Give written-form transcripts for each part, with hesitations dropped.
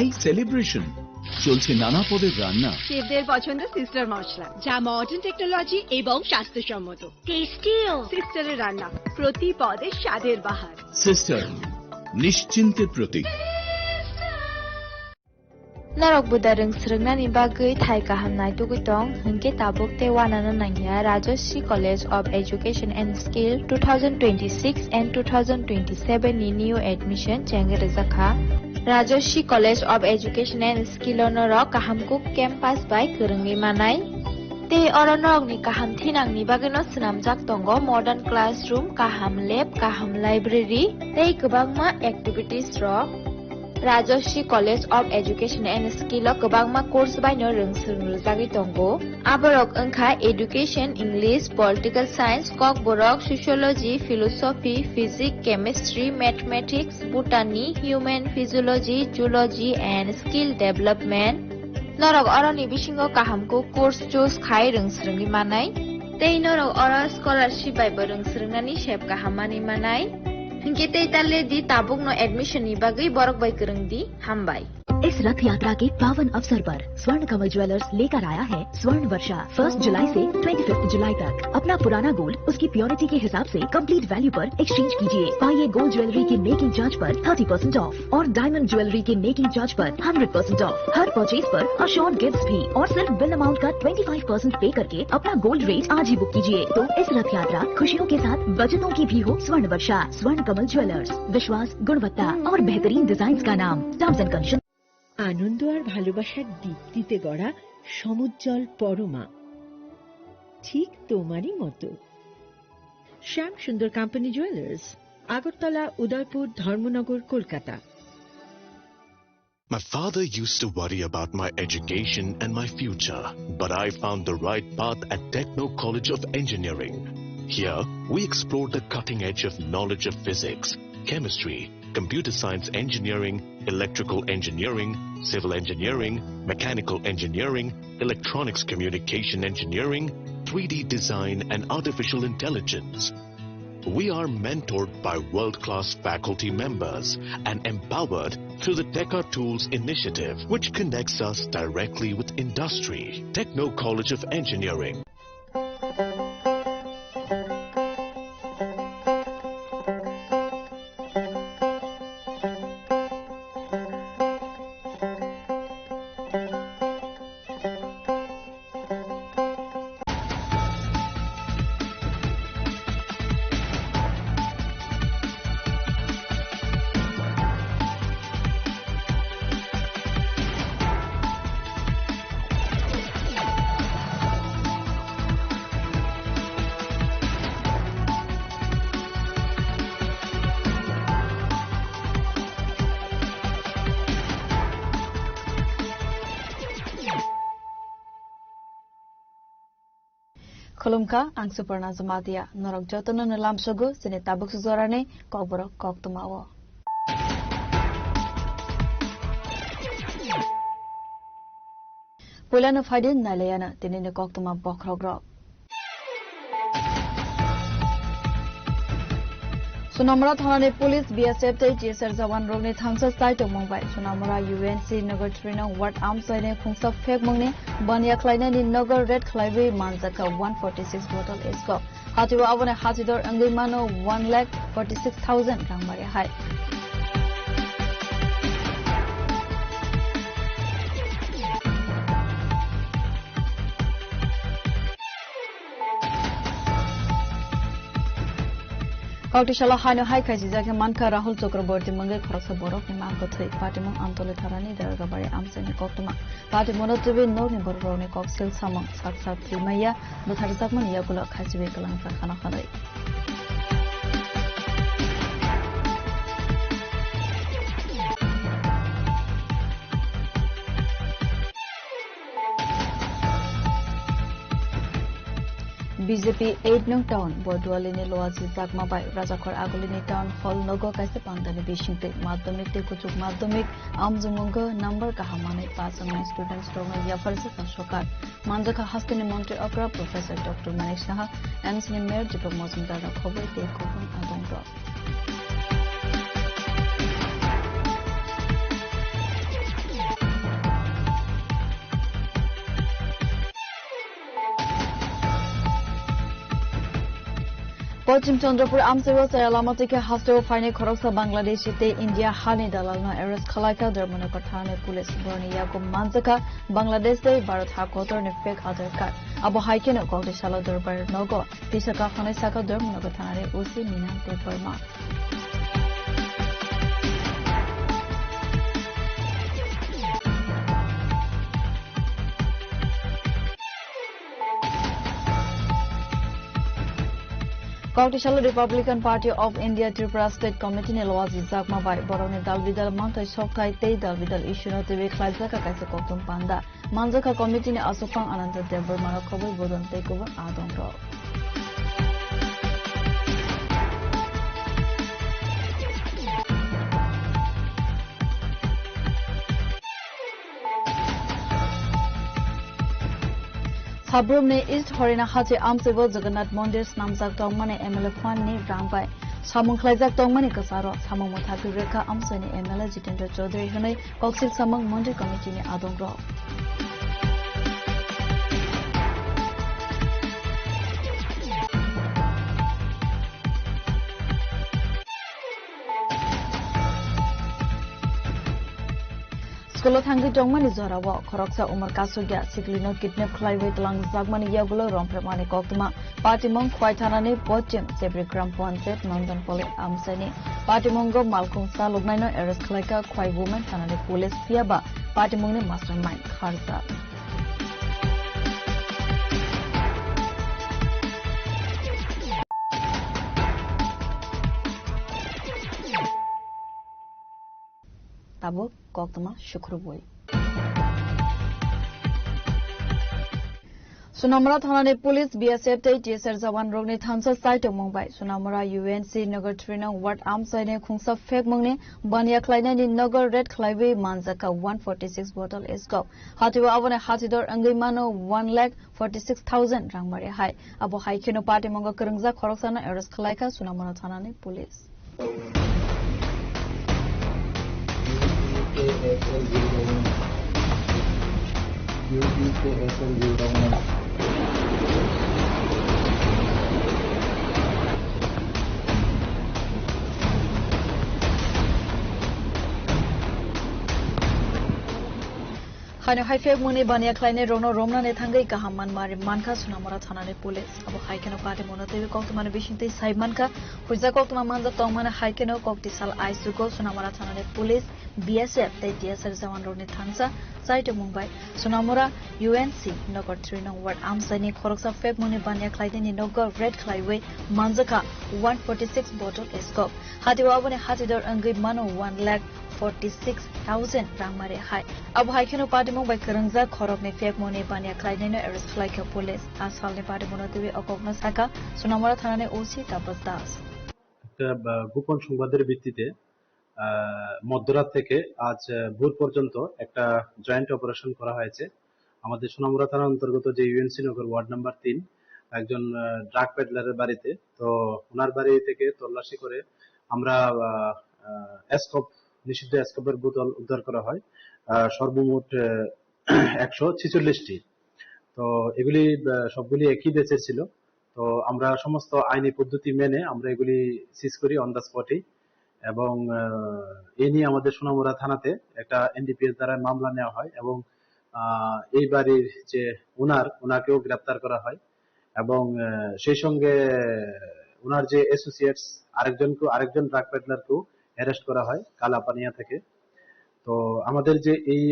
এই সেলিব্রেশন চলছে নানা পদের রান্না, শেফদের পছন্দ সিস্টার মশলা যা মডার্ন টেকনোলজি এবং স্বাস্থ্যসম্মত। টেস্টিও সিস্টারের রান্না, প্রতি পদে স্বাদের বাহার। Sister নিশ্চিন্তের Pratik. Narok budareng srengna bagui thai kahamnai tugutong hingke tabuk te wanana nangya Rajashri College of Education and Skill 2026 and 2027 ni new admission chengrejakha Rajashri College of Education and Skill onorok kahamkuk campus by kerengni manai te oronok ni kaham thinang ni bagino snamjak tongo modern classroom, kaham lab, kaham library tei kwbangma activities rok Rajashri College of Education and Skill o kwbangma course baino rongsrungjagui tongo aborok wngkha Education, English, Political Science, Kok Borok, Sociology, Philosophy, Physics, Chemistry, Mathematics, Botany, Human Physiology, Zoology and Skill Development norok oroni bisingo kahamko course choose khai rongsrungni manai tei norok oro scholarship bai bo rongsrungnani sep kahamani manai hingke tei talle di tabuk no admission ni bagai borok bai kereng di hambai। इस रथ यात्रा के पावन अवसर पर स्वर्ण कमल jewellers लेकर आया है स्वर्ण वर्षा 1 जुलाई से 25 जुलाई तक। अपना पुराना गोल्ड उसकी प्योरिटी के हिसाब से कंप्लीट वैल्यू पर एक्सचेंज कीजिए। पाइए गोल्ड ज्वेलरी की मेकिंग चार्ज पर 30% ऑफ और डायमंड ज्वेलरी के मेकिंग चार्ज पर 100% ऑफ। हर परचेज पर अश्योर्ड गिफ्ट्स भी और सिर्फ बिल अमाउंट का 25% पे करके अपना गोल्ड रेट आज ही बुक कीजिए। तो इस रथ यात्रा खुशियों के साथ बचतों की भी हो। स्वर्ण वर्षा स्वर्ण कमल ज्वेलर्स, विश्वास, गुणवत्ता और बेहतरीन डिजाइन का नाम। Terms and condition. আনন্দ আর ভালোবাসার দীপ্তিতে গড়া সমুজ্জ্বল পরমা, ঠিক তোমারই মতো। শ্যাম সুন্দর company jewellers, Agartala, Udaipur, Dharmanagar, Kolkata. My father used to worry about my education and my future, but I found the right path at Techno College of Engineering. Here, we explored the cutting edge of knowledge of physics, chemistry, computer science engineering, electrical engineering, civil engineering, mechanical engineering, electronics communication engineering, 3D design and artificial intelligence. We are mentored by world-class faculty members and empowered through the Tekka Tools initiative, which connects us directly with industry. Techno College of Engineering. Kolumka ang Suparna Zumatia, Norok Jotono Nalam Sogo, Sinetabuk Suzorane, Kokborok Koktumawo. Pulano Fadin Nalayana, Tinine Koktuma Bokrogrok. Sunamura Thane Police BSF GSR Zawan Rogni Thamsa Site of Mumbai, Sunamura UNC Nagar Trina Wat Arms Line Kungsa Fek Mungne, Banya Kleinen in Nagar Red Clive Manzaka 146 bottle Esco. Hatiwa Avana Hatidor Anglimano 1,46,000 Rangmari High. Kautishala Hano High Kajaka Manka Rahul Chakraborty Manga Crossa Borok Mango 3 Patimo Antole Tarani Dargabari Amsani Koktuma Patimono to be no Borone Coxil Samong Saksa Trimaya Butarzakman Yakula Kajivikalan Sakana. BJP 8 Nung Town, Bordualini Loazi Zakmabai, Rajakor Agolini Town Hall Nogo Kaise Pandani Bishinte, Madhamik Kuchuk Madhamik, Amzumungo, Number Kahamane, Pasama Students Toga Yafarsa Shokar, Manjaka Hastini Monte Opera, Professor Dr. Manish Saha, and Mayor Jipa Mozundara Kobe, Tekopun Adonro. পশ্চিম চন্দ্রপুর আমসেবা সায়ালামাতিকে হাস্তেও ফাইনে খরকসা বাংলাদেশিতে India হানি দালালনো এরেস খালাইকা ধর্মনগর থানে পুলিশ বরনি ইয়াকুব মানজাকা বাংলাদেশে ভারত হাকতরনে ফেক আধার কার্ড আবো হাইকেনো কংগ্রেসালো দরবার নগ তিসাকা খনাইসাকা ধর্মনগর থানারে OC Mina Debbarma Kauktishala Republican Party of India Tripura State Committee ne loazi zakma bai borone dalbidal mantai soktai tei dalbidal issue no tebe khlaizaka kaise koktum panda manjaka committee ne asopang ananta debor mara khobor bodon tei kobar adon ro Sabrum ne East Horina Hache Amsebo Jagannath Mondir Snamjak Tongmane MLA Kwan ni Rangbai Samung Khlaijak Tongmane Kasaro Samung Mothaki Rekha Amsani MLA Jitendra Chaudhary Hunai Koksil Samung Mondir Committee ni Adong Ro Skolo thangi tongmani zorawo khoroksa umar kasugya siklino kidnap khlaiwe tlang jagmani yagulo rompramani koktuma party mong khwai thanani pochim sebri gram panchayat nandan pole amsani party mongo malkhung sa lugnaino arrest khlaika khwai woman thanani police fiaba party mongni mastermind kharsa Tabo koktuma shukruboi Sunamura Thanani Police BSF tei TSR Jawan Rogni Thansa site Mumbai Sunamura UNC Nagar 3 nang Ward Amsaine Khungsa Fek Mungni Bania Klaina ni Nagar Red Khlaiwe Manjaka 146 bottle escop Hatiwa Avane Hatidor Angimano 1,46,000 rangmare hai Abo Haikino Party Monga Kerengja Khoroksana arrest Khlaika Sunamura Thanani Police Hano haifek muni bania klaine rono romna ne thangai kahamman mari manka Sunamura Thanani Police abo haikeno pate monotebi koktumane bishinte saimanka huja koktuma manja tongmane haikeno koktisal aisugo Sunamura Thanani Police BSF tei TSR Jawan Rogni Thangsa site Mumbai Sunamura UNC Nagar 3 nang Ward Amsani khoroksa fek muni bania klaine ni Nagar Red Khlaiwe manjaka 146 bottle escop hatiwa abone hatidor angai mano 1,46,000 rangmare hai abo haikeno pate Mumbai Kerengja khorokni fek muni bania klaine no arrest khlaika police asalni pate monotebi okogna saka Sunamura Thanani OC Tapas Das গোপন সংবাদের ভিত্তিতে মধ্যরাত থেকে আজ ভোর পর্যন্ত একটা joint operation করা হয়েছে আমাদের সোনামুড়া থানার অন্তর্গত যে ইউএনসি নগর ওয়ার্ড নাম্বার 3 একজন ড্রাগ পেডলারের বাড়িতে তো ওনার বাড়ি থেকে তল্লাশি করে আমরা এসকপ নিষিদ্ধ এসকপের বোতল উদ্ধার করা হয় সর্বমোট 146টি তো এগুলি সবগুলি একই দেশের ছিল তো আমরা সমস্ত আইনি পদ্ধতি মেনে আমরা এগুলি সিজ করি অন দ্য স্পটে এবং এই নিয়ে আমাদের সোনামুড়া থানাতে একটা এনডিপিএস দ্বারা মামলা নেওয়া হয় এবং এই বাড়ির যে ওনাকেও গ্রেফতার করা হয় এবং সেই সঙ্গে ওনার যে অ্যাসোসিয়েটস আরেকজন ড্রাগ পেডলারকেও অ্যারেস্ট করা হয় কালাপানিয়া থেকে তো আমাদের যে এই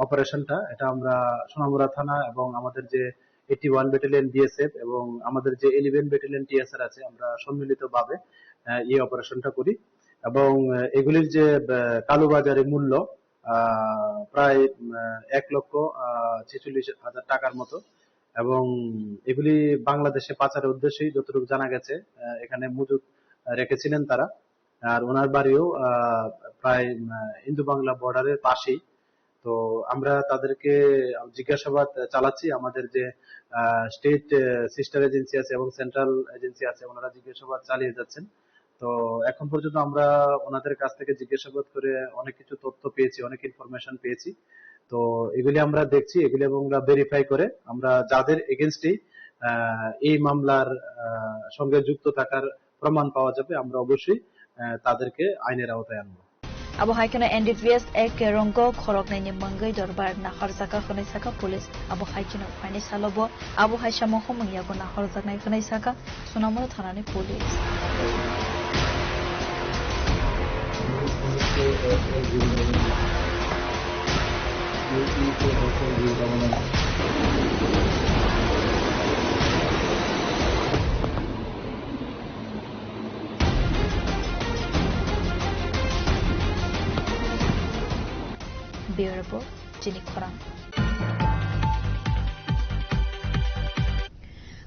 অপারেশনটা এটা আমরা সোনামুড়া থানা এবং আমাদের যে 81 ব্যাটালিয়ন বিএসএফ এবং আমাদের যে 11 ব্যাটালিয়ন টিএসআর আছে আমরা সম্মিলিতভাবে এই অপারেশনটা করি এবং এগুলির যে কালোবাজারে মূল্য প্রায় 1,46,000 টাকার মতো এবং এগুলি বাংলাদেশে পাচারের উদ্দেশ্যেই যতটুকু জানা গেছে এখানে মজুদ রেখেছিলেন তারা আর ওনার বাড়িও প্রায় ইন্দো বাংলা বর্ডারের পাশেই তো আমরা তাদেরকে জিজ্ঞাসাবাদ চালাচ্ছি আমাদের যে স্টেট সিস্টার এজেন্সি আছে এবং সেন্ট্রাল এজেন্সি আছে ওনারা জিজ্ঞাসাবাদ চালিয়ে যাচ্ছেন তো এখন পর্যন্ত আমরা ওনাদের কাছ থেকে জিজ্ঞাসাবাদ করে অনেক কিছু তথ্য পেয়েছি অনেক ইনফরমেশন পেয়েছি তো এগুলি আমরা দেখছি এগুলি এবং আমরা ভেরিফাই করে আমরা যাদের এগেইনস্টে এই মামলার সঙ্গে যুক্ত থাকার প্রমাণ পাওয়া যাবে, আমরা অবশ্যই তাদেরকে আইনের আওতায় আনবো। abo haikana NDPS ek rongko khorok nai ni mangai dorbar na harjaka khonai saka police abo haikina phane salobo abo haisha mohomang yago na harjak nai khonai saka sonamura thanani police Bearable, Jenny Korang.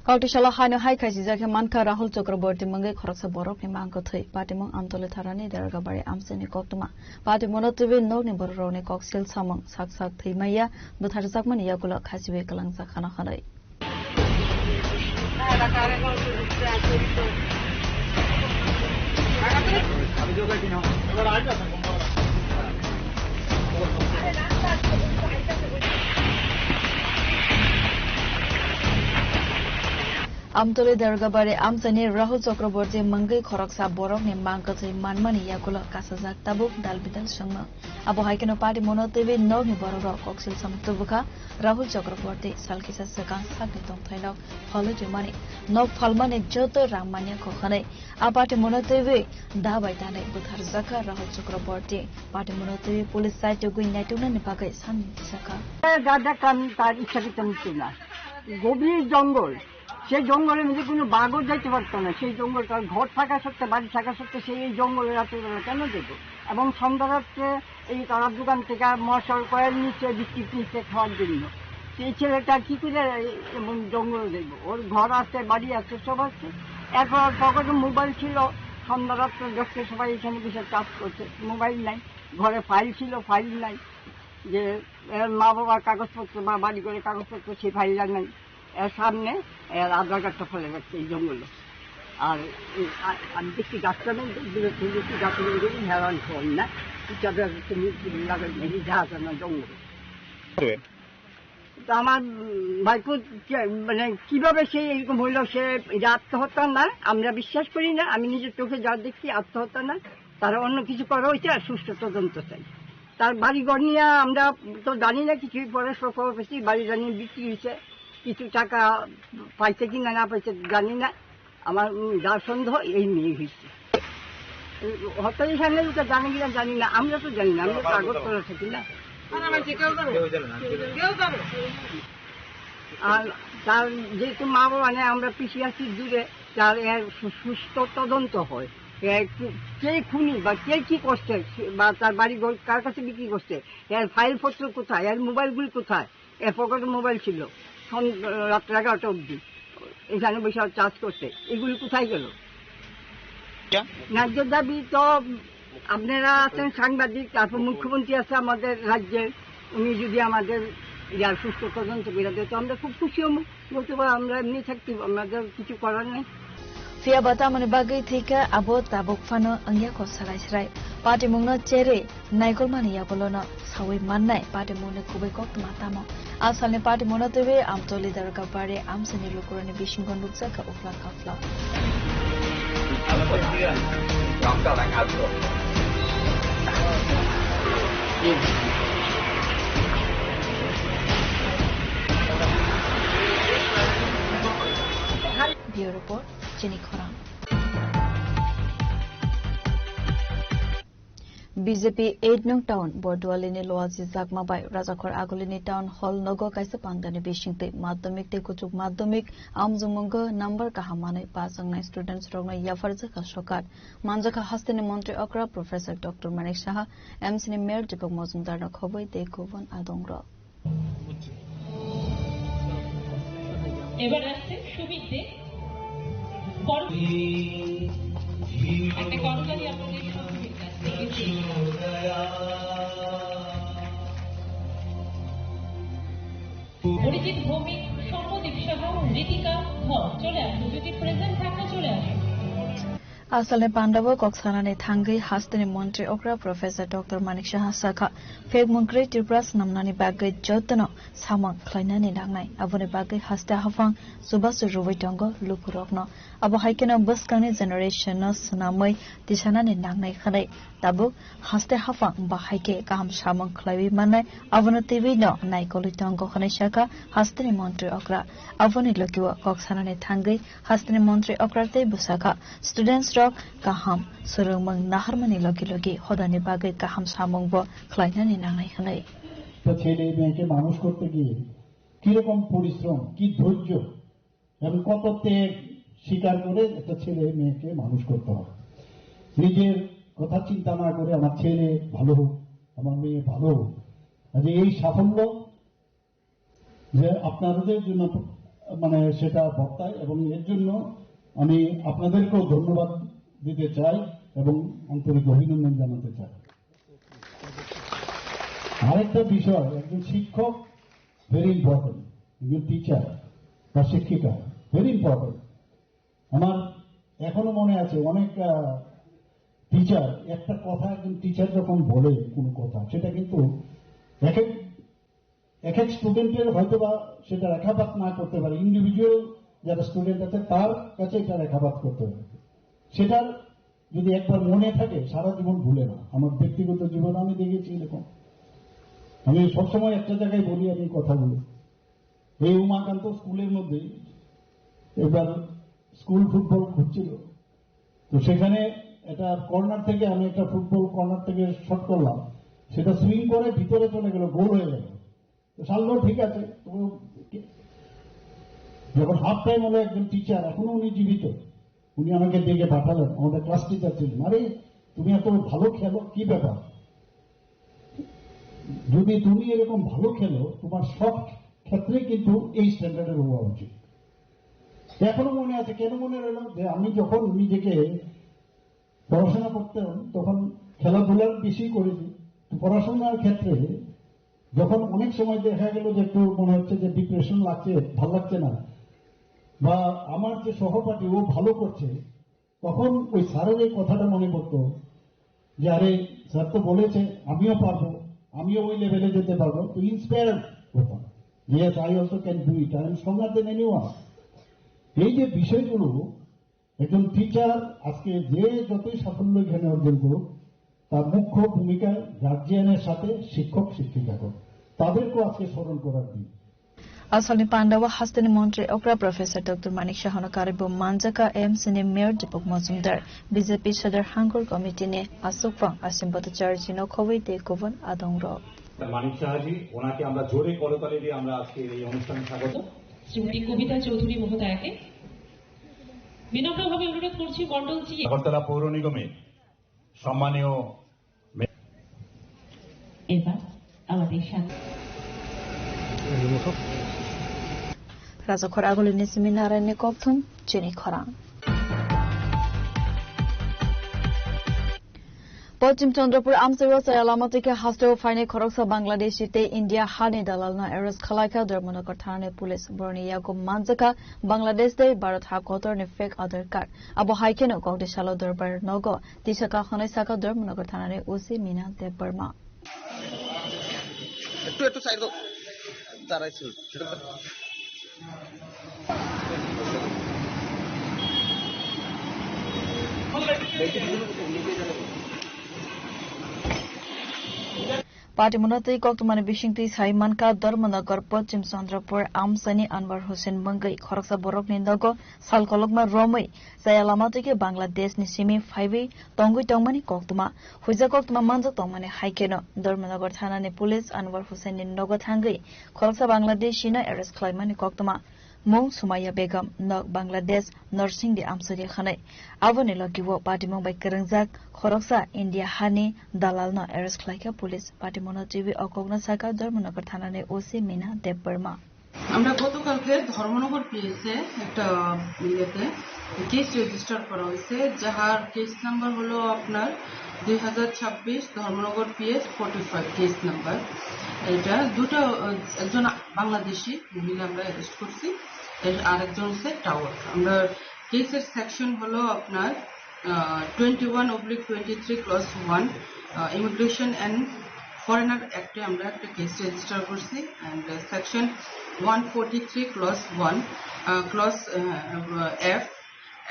Kautishala Hino Haikaisi Jaka Manka Rahul Chakraborty Mangai Khoroksa Borok ni Mangko Thei Patimong Amtole Tharani Dargabari Amseni Koktuma Patimonotibi Nogni Borone Koksil Samang Saksak Thimaya Butharzakman Yakula Khasiwe Kalangsa Khana Khanai Amtole Dargabari Amsani Rahul Chakraborty Mangai Khoroksa Borok ni Mangko Thei Manmani Yakula Kasajak Tabuk Dalbidal Sangma Abo Haikeno Patimonotibi Nogni Borok Koksil Samtubuka Rahul Chakraborty Salkisa Sakang Sakni Tongthainok Pholo Jumani Nok Phalmani Joto Ramania Kokhanai Apatimonotibi Dabaitane Butharzaka Rahul Chakraborty Patimonotibi Police Site Gui Naituna Nipagai San Saka গাদা কান তার ইচ্ছাকৃত মৃত্যু না, গভীর জঙ্গল, সেই জঙ্গলের মধ্যে কোনো বাঘও যাইতে পারতো না। সেই জঙ্গল তার ঘর থাকা সত্ত্বে, বাড়ি থাকা সত্ত্বে সেই এই জঙ্গলে রাত্রিবেলা কেন যেত? এবং সন্ধ্যা রাত্রে এই তারার দোকান থেকে মশার কয়েল নিচে বিস্কিট নিচে খাওয়ার জন্য সেই ছেলেটা কি করে এবং জঙ্গল দেখবো? ওর ঘর আছে, বাড়ি আছে, সব আছে। এরপর পকেটে মোবাইল ছিল, সন্ধ্যা রাত্রে দেখতে সবাই এখানে বসে চাষ করছে, মোবাইল নাই। ঘরে ফাইল ছিল, ফাইল নাই। যে এর মা বাবার কাগজপত্র বা বাড়ি করে কাগজপত্র সেই ফাইলটা নাই। এর সামনে এর আধার কার্ডটা ফেলে রাখছে এই জঙ্গলে। আর আমি দেখছি গাছটা নেই, দেখছি গাছগুলো হেরান কর না, জাহাজ না জঙ্গলে। তো আমার ভাইপো মানে কিভাবে সে এরকম হইল, সে আত্মহত্যা না, আমরা বিশ্বাস করি না। আমি নিজের চোখে যা দেখছি আত্মহত্যা না, তারা অন্য কিছু করা হয়েছে। আর সুষ্ঠু তদন্ত চাই। তার বাড়িঘর নিয়ে আমরা তো জানি না কিছুই, পরে খবর পেয়েছি বাড়ি জানিয়ে বিক্রি হয়েছে, কিছু টাকা পাইছে কিনা না পাইছে জানি না। আমার যার সন্দেহ এই মেয়ে হয়েছে, হত্যার এখানে জানি কিনা জানি না, আমরা তো জানি না, আমরা কাগজ করা থাকি না। আর তার যেহেতু মা বাবা নেই, আমরা পিছিয়ে আছি দূরে, তার এর সুস্থ তদন্ত হয়। কে খুনি বা কে কি করছে বা তার বাড়ি কার কাছে বিক্রি করছে, এর ফাইলপত্র কোথায়, এর মোবাইলগুলি কোথায়? এর পকেটে মোবাইল ছিল রাত্রে 11টা অব্দি, এখানে বসে চার্জ করছে, এগুলি কোথায় গেল? ন্যায্য দাবি তো আপনারা আছেন সাংবাদিক, তারপর মুখ্যমন্ত্রী আছে আমাদের রাজ্যের, উনি যদি আমাদের যার সুস্থ তদন্ত করে দেয় তো আমরা খুব খুশি হব। বলতে পারবো আমরা এমনি থাকতে, আমাদের কিছু করার নেই। Fia bata mani bagai thika abo tabok fano angya ko sarai sarai pati mungno chere naikol mani yakolono sawi mannai pati mungne kubai kok matamo asalne pati mona tebe amtoli darga pare amsani lokurani bishingon ruksa ka ufla kafla Bureau Report Jenny Korang BJP 8 nong town Bordwalini Loazi Zakmabai Rajakhor Agolini town hall nogo kaisa pangdani bishingte madhyamik te kuchuk madhyamik amjumunggo number kahamane pasangnai students rogna yafarja ka sokat manjaka hastini মন্ত্রী অকরা professor doctor Manik Saha এমসিনি mayor Dipak Majumdar না খবই তে কোবন আদংর এবার আসছে সুবিধে একটা কর্মচারী আপনাদের অরিজিৎ ভৌমিক সৌম্যদীপ সহ ঋতিকা ধর চলে আসুন, যদি প্রেজেন্ট থাকে চলে আসুন। Asal Pandawa Koksanane Thangi Hastani Montri Okra Professor Dr. Manik Shah Saka Feg Munkri Tipras Namnani Bagai Jotano Samang Klainani Dangai Avone Bagai Hasta Hafang Subasu Ruvitongo Lupurokno Abo Haikena Buskani Generation Sunamai Dishanani Dangai Khane Tabu Haste Hafang Bahaike Kaham Samang Klavi Manai Avone TV no Naikolitongo Khane Shaka Hastani Montri Okra Avone Lokiwa Koksanane Thangi Hastani Montri Okra Te Busaka Students Kaham Surumang Naharmani Loki Loki Hodani Bagai Kaham Samongbo Klainani Nangai Hanai. ছেলে মেয়েকে মানুষ করতে গিয়ে কিরকম পরিশ্রম কি ধৈর্য এবং কত ত্যাগ স্বীকার করে একটা ছেলে মেয়েকে মানুষ করতে হয় নিজের কথা চিন্তা না করে আমার ছেলে ভালো হোক আমার মেয়ে ভালো হোক যে এই সাফল্য যে আপনাদের জন্য মানে সেটা বর্তায় এবং এর জন্য আমি আপনাদেরকেও ধন্যবাদ দিতে চাই এবং আন্তরিক অভিনন্দন জানাতে চাই আরেকটা বিষয় একজন শিক্ষক ভেরি ইম্পর্টেন্ট একজন টিচার বা শিক্ষিকা ভেরি ইম্পর্টেন্ট আমার এখনো মনে আছে অনেক টিচার একটা কথা একজন টিচার যখন বলে কোনো কথা সেটা কিন্তু এক এক স্টুডেন্টের হয়তো বা সেটা রেখাপাত না করতে পারে ইন্ডিভিজুয়াল যারা স্টুডেন্ট আছে তার কাছে এটা রেখাপাত করতে হবে সেটার যদি একবার মনে থাকে সারা জীবন ভুলে না আমার ব্যক্তিগত জীবন আমি দেখেছি এরকম আমি সবসময় একটা জায়গায় বলি আমি কথা বলি এই উমাকান্ত স্কুলের মধ্যে এবার স্কুল ফুটবল ঘুরছিল তো সেখানে এটা কর্নার থেকে আমি একটা ফুটবল কর্নার থেকে শট করলাম সেটা সুইং করে ভিতরে চলে গেল গোল হয়ে গেল তো সারলো ঠিক আছে তো যখন হাফ টাইম হলো একজন টিচার এখনো উনি জীবিত উনি আমাকে ডেকে পাঠালেন আমাদের ক্লাস টিচার ছিলেন আরে তুমি এত ভালো খেলো কি ব্যাপার যদি তুমি এরকম ভালো খেলো তোমার সব ক্ষেত্রে কিন্তু এই স্ট্যান্ডার্ডের হওয়া উচিত এখনো মনে আছে কেন মনে রইল যে আমি যখন নিজেকে পড়াশোনা করতাম তখন খেলাধুলার বেশি করেছি পড়াশোনার ক্ষেত্রে যখন অনেক সময় দেখা গেল যে একটু মনে হচ্ছে যে ডিপ্রেশন লাগছে ভাল লাগছে না বা আমার যে সহপাঠী ও ভালো করছে তখন ওই স্যারের এই কথাটা মনে পড়তো যে আরে স্যার তো বলেছে আমিও পারবো আমিও ওই লেভেলে যেতে পারবো তো ইন্সপায়ার হতাম yes I also can do it I am stronger than anyone এই যে বিষয়গুলো একজন টিচার আজকে যে যতই সাফল্য এখানে অর্জন করুক তার মুখ্য ভূমিকা গার্জিয়ানের সাথে শিক্ষক শিক্ষিকা তাদেরকেও আজকে স্মরণ করার দিন Asal Pandawa Hastani Montri Okra Professor Dr. Manik Shahana Karibu Manjaka MCN Mayor Dipok Mazumdar BJP Sadar Hangul Committee ne Asok Fang Asim Bhattacharya Kowai de Kovan Adongro মানিক শাহজি ওনাকে আমরা জোরে করতালি দিয়ে আমরা আজকে এই অনুষ্ঠানে স্বাগত শ্রীমতী কবিতা চৌধুরী মহোদয়াকে বিনম্রভাবে অনুরোধ করছি মণ্ডলজি আগরতলা পৌর নিগমের সম্মানীয় এবার আমাদের সাথে Rajakhor Agolini Seminarani Kopthum Chini Khorang Pachim Chandrapur Amsewa Alamatike Hasteo Fine Khoroksa Bangladeshi te India Hani Dalalna Eros Khalaika Dharmanagar Thane Police Borni Yago Manjaka Bangladesh de Bharat Hakotor ne fake other card Abo Haikeno Gogde Shalo Darbar Nogo Tishaka Khanesaka Dharmanagar Thane Usi Mina de Burma একটু side দাও দাঁড়াইছিল Patimunati Koktumani Bishingti Saimanka Dharmanagar Pachim Chandrapur Amsani Anwar Hussain Bangai Khoroksa Borok Nindago Salkologma Romai Sayalamatike Bangladesh ni Simi 5 Tongui Tongmani Koktuma Huiza Koktuma Manjak Tongmani Haikeno Dharmanagar Thanani Police Anwar Hussain Nindago Thangai Khoroksa Bangladesh Shina Eres Klaimani Koktuma Mong Sumaya Begum Nok Bangladesh Nursing di Amsuri Khanai Avoni Lokiwo Patimong by Kerengjak Khoroksa India Hani Dalalna Eres Klaika Police Patimono TV Okogna Saka Dharmanagar Thanane Osi Mina Deburma আমরা গতকালকে ধর্মনগর পিএসএ একটা ইয়েতে case register করা হয়েছে যার case number হলো আপনার 2026 Dharmanagar PS 45 case number এটা দুটো একজন বাংলাদেশি মহিলা আমরা অ্যারেস্ট করছি আর একজন হচ্ছে টাওয়ার আমরা কেসের সেকশন হলো আপনার 21/23 clause 1 ইমিগ্রেশন অ্যান্ড ফরেনার অ্যাক্টে আমরা একটা কেস রেজিস্টার করছি and section 143 clause 1 clause F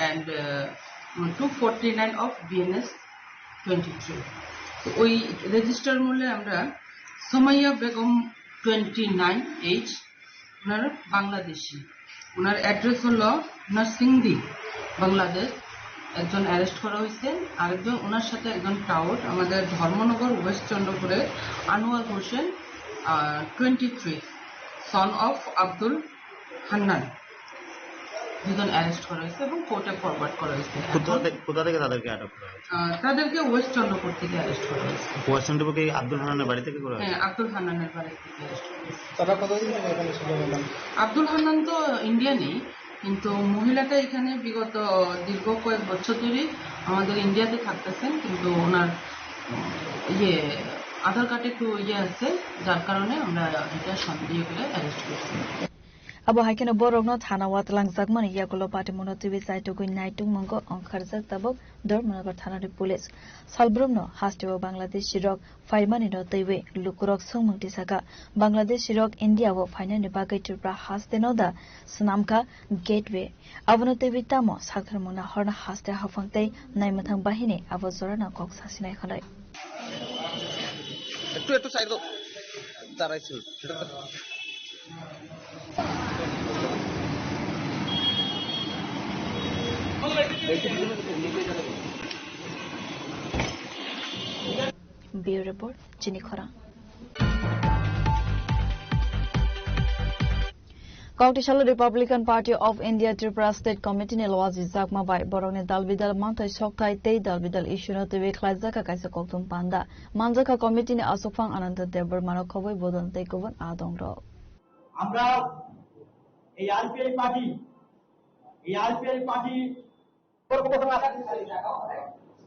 and 249 of BNS 23 ওই রেজিস্টার মূলে আমরা সোমাইয়া বেগম 29 H ওনার বাংলাদেশি ওনার অ্যাড্রেস হলো নরসিংদী বাংলাদেশ একজন অ্যারেস্ট করা হয়েছে আরেকজন ওনার সাথে একজন টাউট আমাদের ধর্মনগর ওয়েস্ট চন্দ্রপুরের আনোয়ার হোসেন 23 সন অফ আব্দুল হান্নান দুজন অ্যারেস্ট করা হয়েছে এবং কোর্টে ফরওয়ার্ড করা হয়েছে কোথা থেকে তাদেরকে আটক করা হয়েছে তাদেরকে ওয়েস্ট চন্দ্রপুর থেকে অ্যারেস্ট করা হয়েছে ওয়েস্ট চন্দ্রপুরকে আব্দুল হান্নানের বাড়ি থেকে করা হয়েছে হ্যাঁ আব্দুল হান্নানের বাড়ি থেকে অ্যারেস্ট করা হয়েছে তারা কতদিন থেকে এখানে ছিল আব্দুল হান্নান তো ইন্ডিয়ানই কিন্তু মহিলাটা এখানে বিগত দীর্ঘ কয়েক বছর ধরে আমাদের ইন্ডিয়াতে থাকতেছেন কিন্তু ওনার আধার কার্ডে একটু আছে যার কারণে আমরা এটা সন্দেহ করে অ্যারেস্ট করছি abo haikeno borokno thana watlangjak mani yakulo patimono tv site to kuin naitung mongo onkharjak tabok dormanagar thana ri police salbrumno hasteo bangladesh sirok faimani no teiwe lukurok songmungti saka bangladesh sirok india wo fainani bagai tripra hasteno da snamka gateway abono tv tamo sakharmona horna haste hafangtei naimathang bahini abo zorana kok sasinai khalai একটু side দাও দাঁড়াইছিল Bureau Report, Chini Khora. Kauktishala Republican Party of India Tripura State Committee ne Loazi Zakma by Borone Dalbidal Mantai Shoktai Tei Dalbidal Ishuna Teve Klazaka Kaisa Koktum Panda Manjaka Committee ne Asokfang Ananta Debar Marakovoi Bodon Tekovan Adongro. আমরা এই আরপিআই party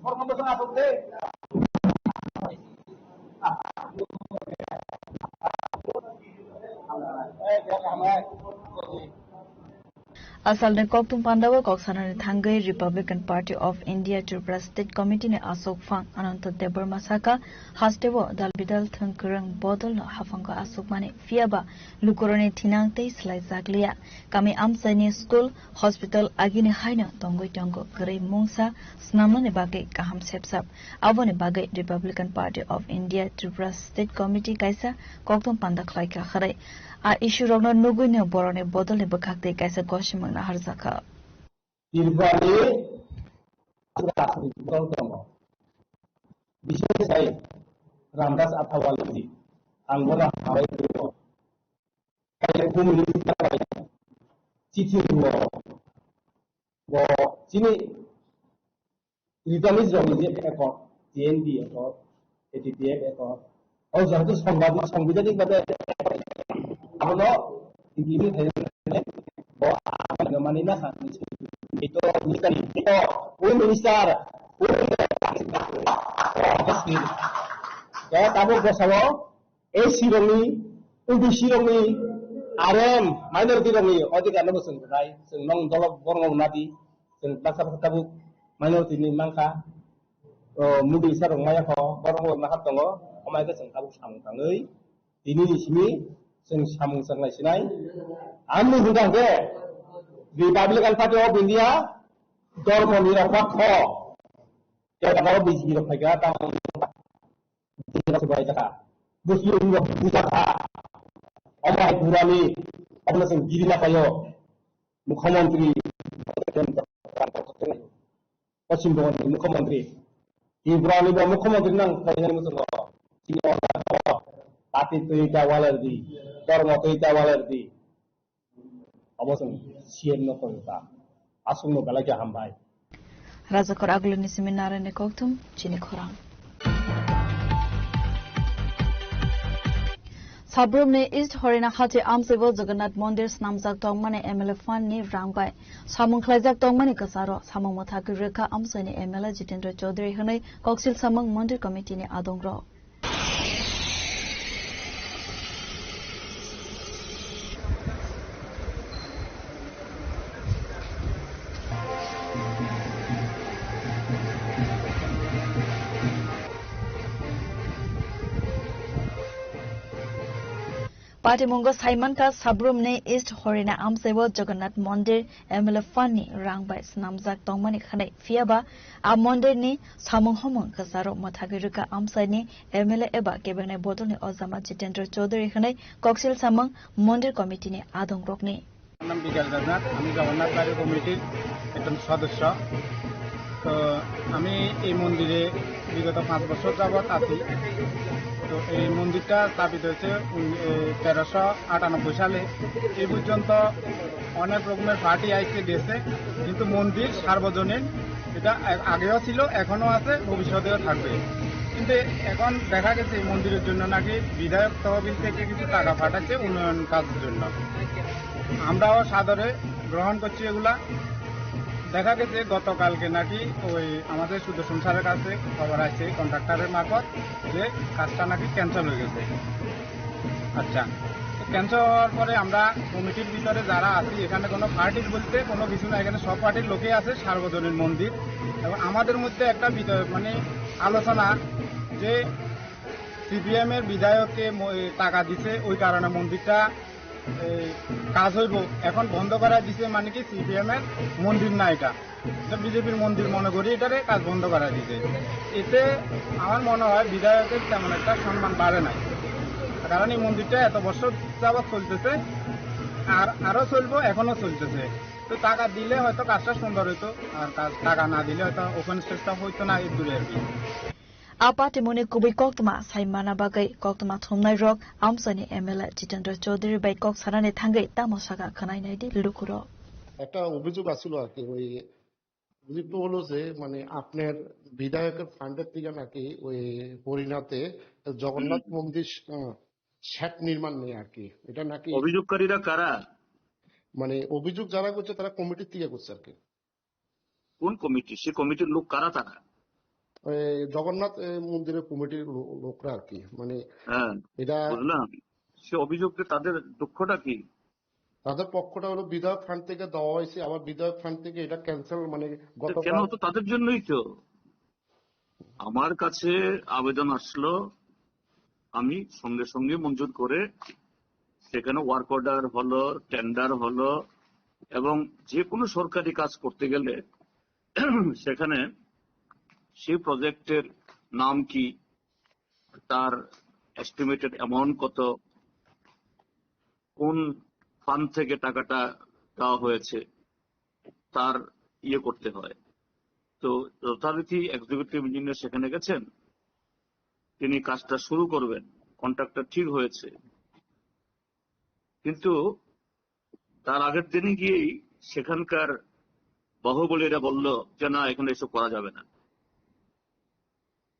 কর্মকর্তা আসতে Asal ne Koktum Pandawa Koksana ne Thangai Republican Party of India Tripura State Committee ne Asokfang Ananta Debar Masaka Hastewo Dalbidal Thangkurang Bodol no Hafanga Asokmane Fiaba Lukorone Thinang Tei Slai Zaklia Kami Amsani School Hospital Agine Haina Tongoi Tongo Grey Mungsa Snamane Bagai Kaham Sepsap Avone Bagai Republican Party of India Tripura State Committee Kaisa Koktum Panda Klaika Khare A issue rogno nugunya borone bodole bakakte kaisa goshimang na harzaka. Tirvale Gautam Bishai Ramdas Athawalji Angora Hawaii Chichi Chini Italy's Romanian Accord, TND Accord, ATPF Accord, all Jantus সংবিধানিক ভাবে হলো implement হয়ে মানে না itu minister ya tamu bersama sirongi ubi sirongi RM minority rongi odik anu sing rai sing nong dolok borong nadi sing basa tabu minority ni mangka mudi sarong maya ko borong na hatongo omai ke sing tabu sang tangai ini di sini sing samung sang lai sinai amu hudang ke Republican Party of India dormo nirakho ya kalau biji rakha ta tidak sebaik kata muslim buta omai purani apna sing giri na payo mukhyamantri Paschim Bengal mukhyamantri Ibrahim mukhyamantri nang kayani musulo sini Tati Toyota Walerdi, Dormo Toyota Walerdi, Abosong Sien no Toyota, Asung no Galaja Hambai. Raza Koraglu ni seminar ne Koktum, Chini Korang. Sabrum ne East Horina Hati Amsevo Jagannath Mondir Snamjak Tongmane MLA Fan ni Rambai. Samung Klajak Tongmane Kasaro, Samung Mothaki Reka Amsani MLA Jitendra Chaudhary Hanai, Koksil Samung Mondir Committee ni Adongro. Patimungo Simon Ka Sabrumne East Horina Amsewo Jagannath Mondir MLA Fani Rangbai Snamjak Tongmani Khane Fiaba A Mondir ni Samung Homong Kasaro Mathagiruka Amsani MLA Eba Kebene Bodoni Ozama Jitendra Chaudhary Khane Koksil Samung Mondir Committee ni Adong Rokni নাম বিকাশ রাজনাথ আমি জগন্নাথ বাড়ি কমিটির একজন সদস্য তো আমি এই মন্দিরে বিগত 5 বছর যাবৎ আছি তো এই মন্দিরটা স্থাপিত হয়েছে 1398 সালে এই পর্যন্ত অনেক রকমের পার্টি আইসে দিয়েছে কিন্তু মন্দির সার্বজনীন এটা আগেও ছিল এখনো আছে ভবিষ্যতেও থাকবে কিন্তু এখন দেখা গেছে এই মন্দিরের জন্য নাকি বিধায়ক তহবিল থেকে কিছু টাকা পাঠাচ্ছে উন্নয়ন কাজের জন্য আমরাও সাদরে গ্রহণ করছি এগুলা দেখা গেছে গতকালকে নাকি ওই আমাদের সুদর্শন স্যারের কাছে খবর আছে কন্ট্রাক্টরের মারফত যে কাজটা নাকি ক্যান্সেল হয়ে গেছে আচ্ছা ক্যান্সেল হওয়ার পরে আমরা কমিটির ভিতরে যারা আছি এখানে কোনো পার্টির বলতে কোনো কিছু না এখানে সব পার্টির লোকই আছে সার্বজনীন মন্দির এবং আমাদের মধ্যে একটা মানে আলোচনা যে সিপিএম এর বিধায়ককে টাকা দিছে ওই কারণে মন্দিরটা কাজ হইব এখন বন্ধ করা দিছে মানে কি সিপিএম এর মন্দির না এটা বিজেপির মন্দির মনে করি এটারে কাজ বন্ধ করা দিছে এতে আমার মনে হয় বিধায়কের তেমন একটা সম্মান বাড়ে নাই কারণ এই মন্দিরটা এত বছর যাবৎ চলতেছে আর আরো চলবো এখনো চলতেছে তো টাকা দিলে হয়তো কাজটা সুন্দর হইতো আর টাকা না দিলে হয়তো ওপেন স্টেজটা হইতো না এর দূরে আর কি Apatimone Kubi Koktama Saimana Bagai Koktama Thomnai Rock Amsani MLA Jitendra Chaudhary by Kok Sarane Thangai Tamosaka Khanai Naidi Lukuro একটা অভিযোগ আসলো আর কি ওই অভিযোগটা হলো যে মানে আপনার বিধায়কের ফান্ডের থেকে নাকি ওই হরিনাথে জগন্নাথ মন্দির শ্যাট নির্মাণ নেই আর কি এটা নাকি অভিযোগকারীরা কারা মানে অভিযোগ যারা করছে তারা কমিটির থেকে করছে আর কি কোন কমিটি সে কমিটির লোক কারা তারা জগন্নাথ মন্দিরের কমিটির লোকরা আর কি মানে এটা বুঝলাম সে অভিযোগকে তাদের দুঃখটা কি তাদের পক্ষটা হলো বিধায়ক ফান্ড থেকে দেওয়া হয়েছে আবার বিধায়ক ফান্ড থেকে এটা ক্যান্সেল মানে কেন তো তাদের জন্যই তো আমার কাছে আবেদন আসলো আমি সঙ্গে সঙ্গে মঞ্জুর করে সেখানে ওয়ার্ক অর্ডার হলো টেন্ডার হলো এবং যে কোনো সরকারি কাজ করতে গেলে সেখানে সেই প্রজেক্টের নাম কি তার এস্টিমেটেড অ্যামাউন্ট কত কোন ফান্ড থেকে টাকাটা দেওয়া হয়েছে তার করতে হয় তো যথারীতি এক্সিকিউটিভ ইঞ্জিনিয়ার সেখানে গেছেন তিনি কাজটা শুরু করবেন কন্ট্রাক্টর ঠিক হয়েছে কিন্তু তার আগের দিনে গিয়েই সেখানকার বাহুবলীরা বলল যে না এখানে এসব করা যাবে না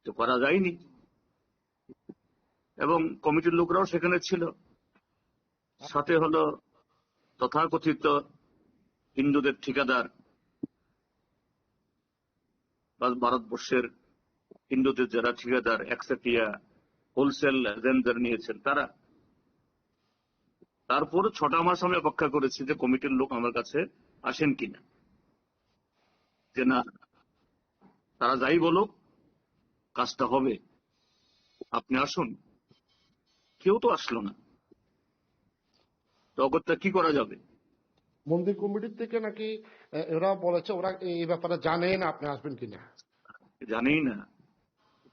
তো করা যায়নি এবং কমিটির লোকরাও সেখানে ছিল সাথে হলো তথাকথিত হিন্দুদের ঠিকাদার ভারতবর্ষের হিন্দুদের যারা ঠিকাদার একচেটিয়া হোলসেল এজেন্টদের নিয়েছেন তারা তারপর 6টা মাস আমি অপেক্ষা করেছি যে কমিটির লোক আমার কাছে আসেন কিনা যে না তারা যাই বলো কাজটা হবে আপনি আসুন কেউ তো আসলো না তগরটা কি করা যাবে মন্দির কমিটির থেকে নাকি ওরা বলেছে ওরা এই ব্যাপারে জানে না আপনি আসবেন কিনা জানেই না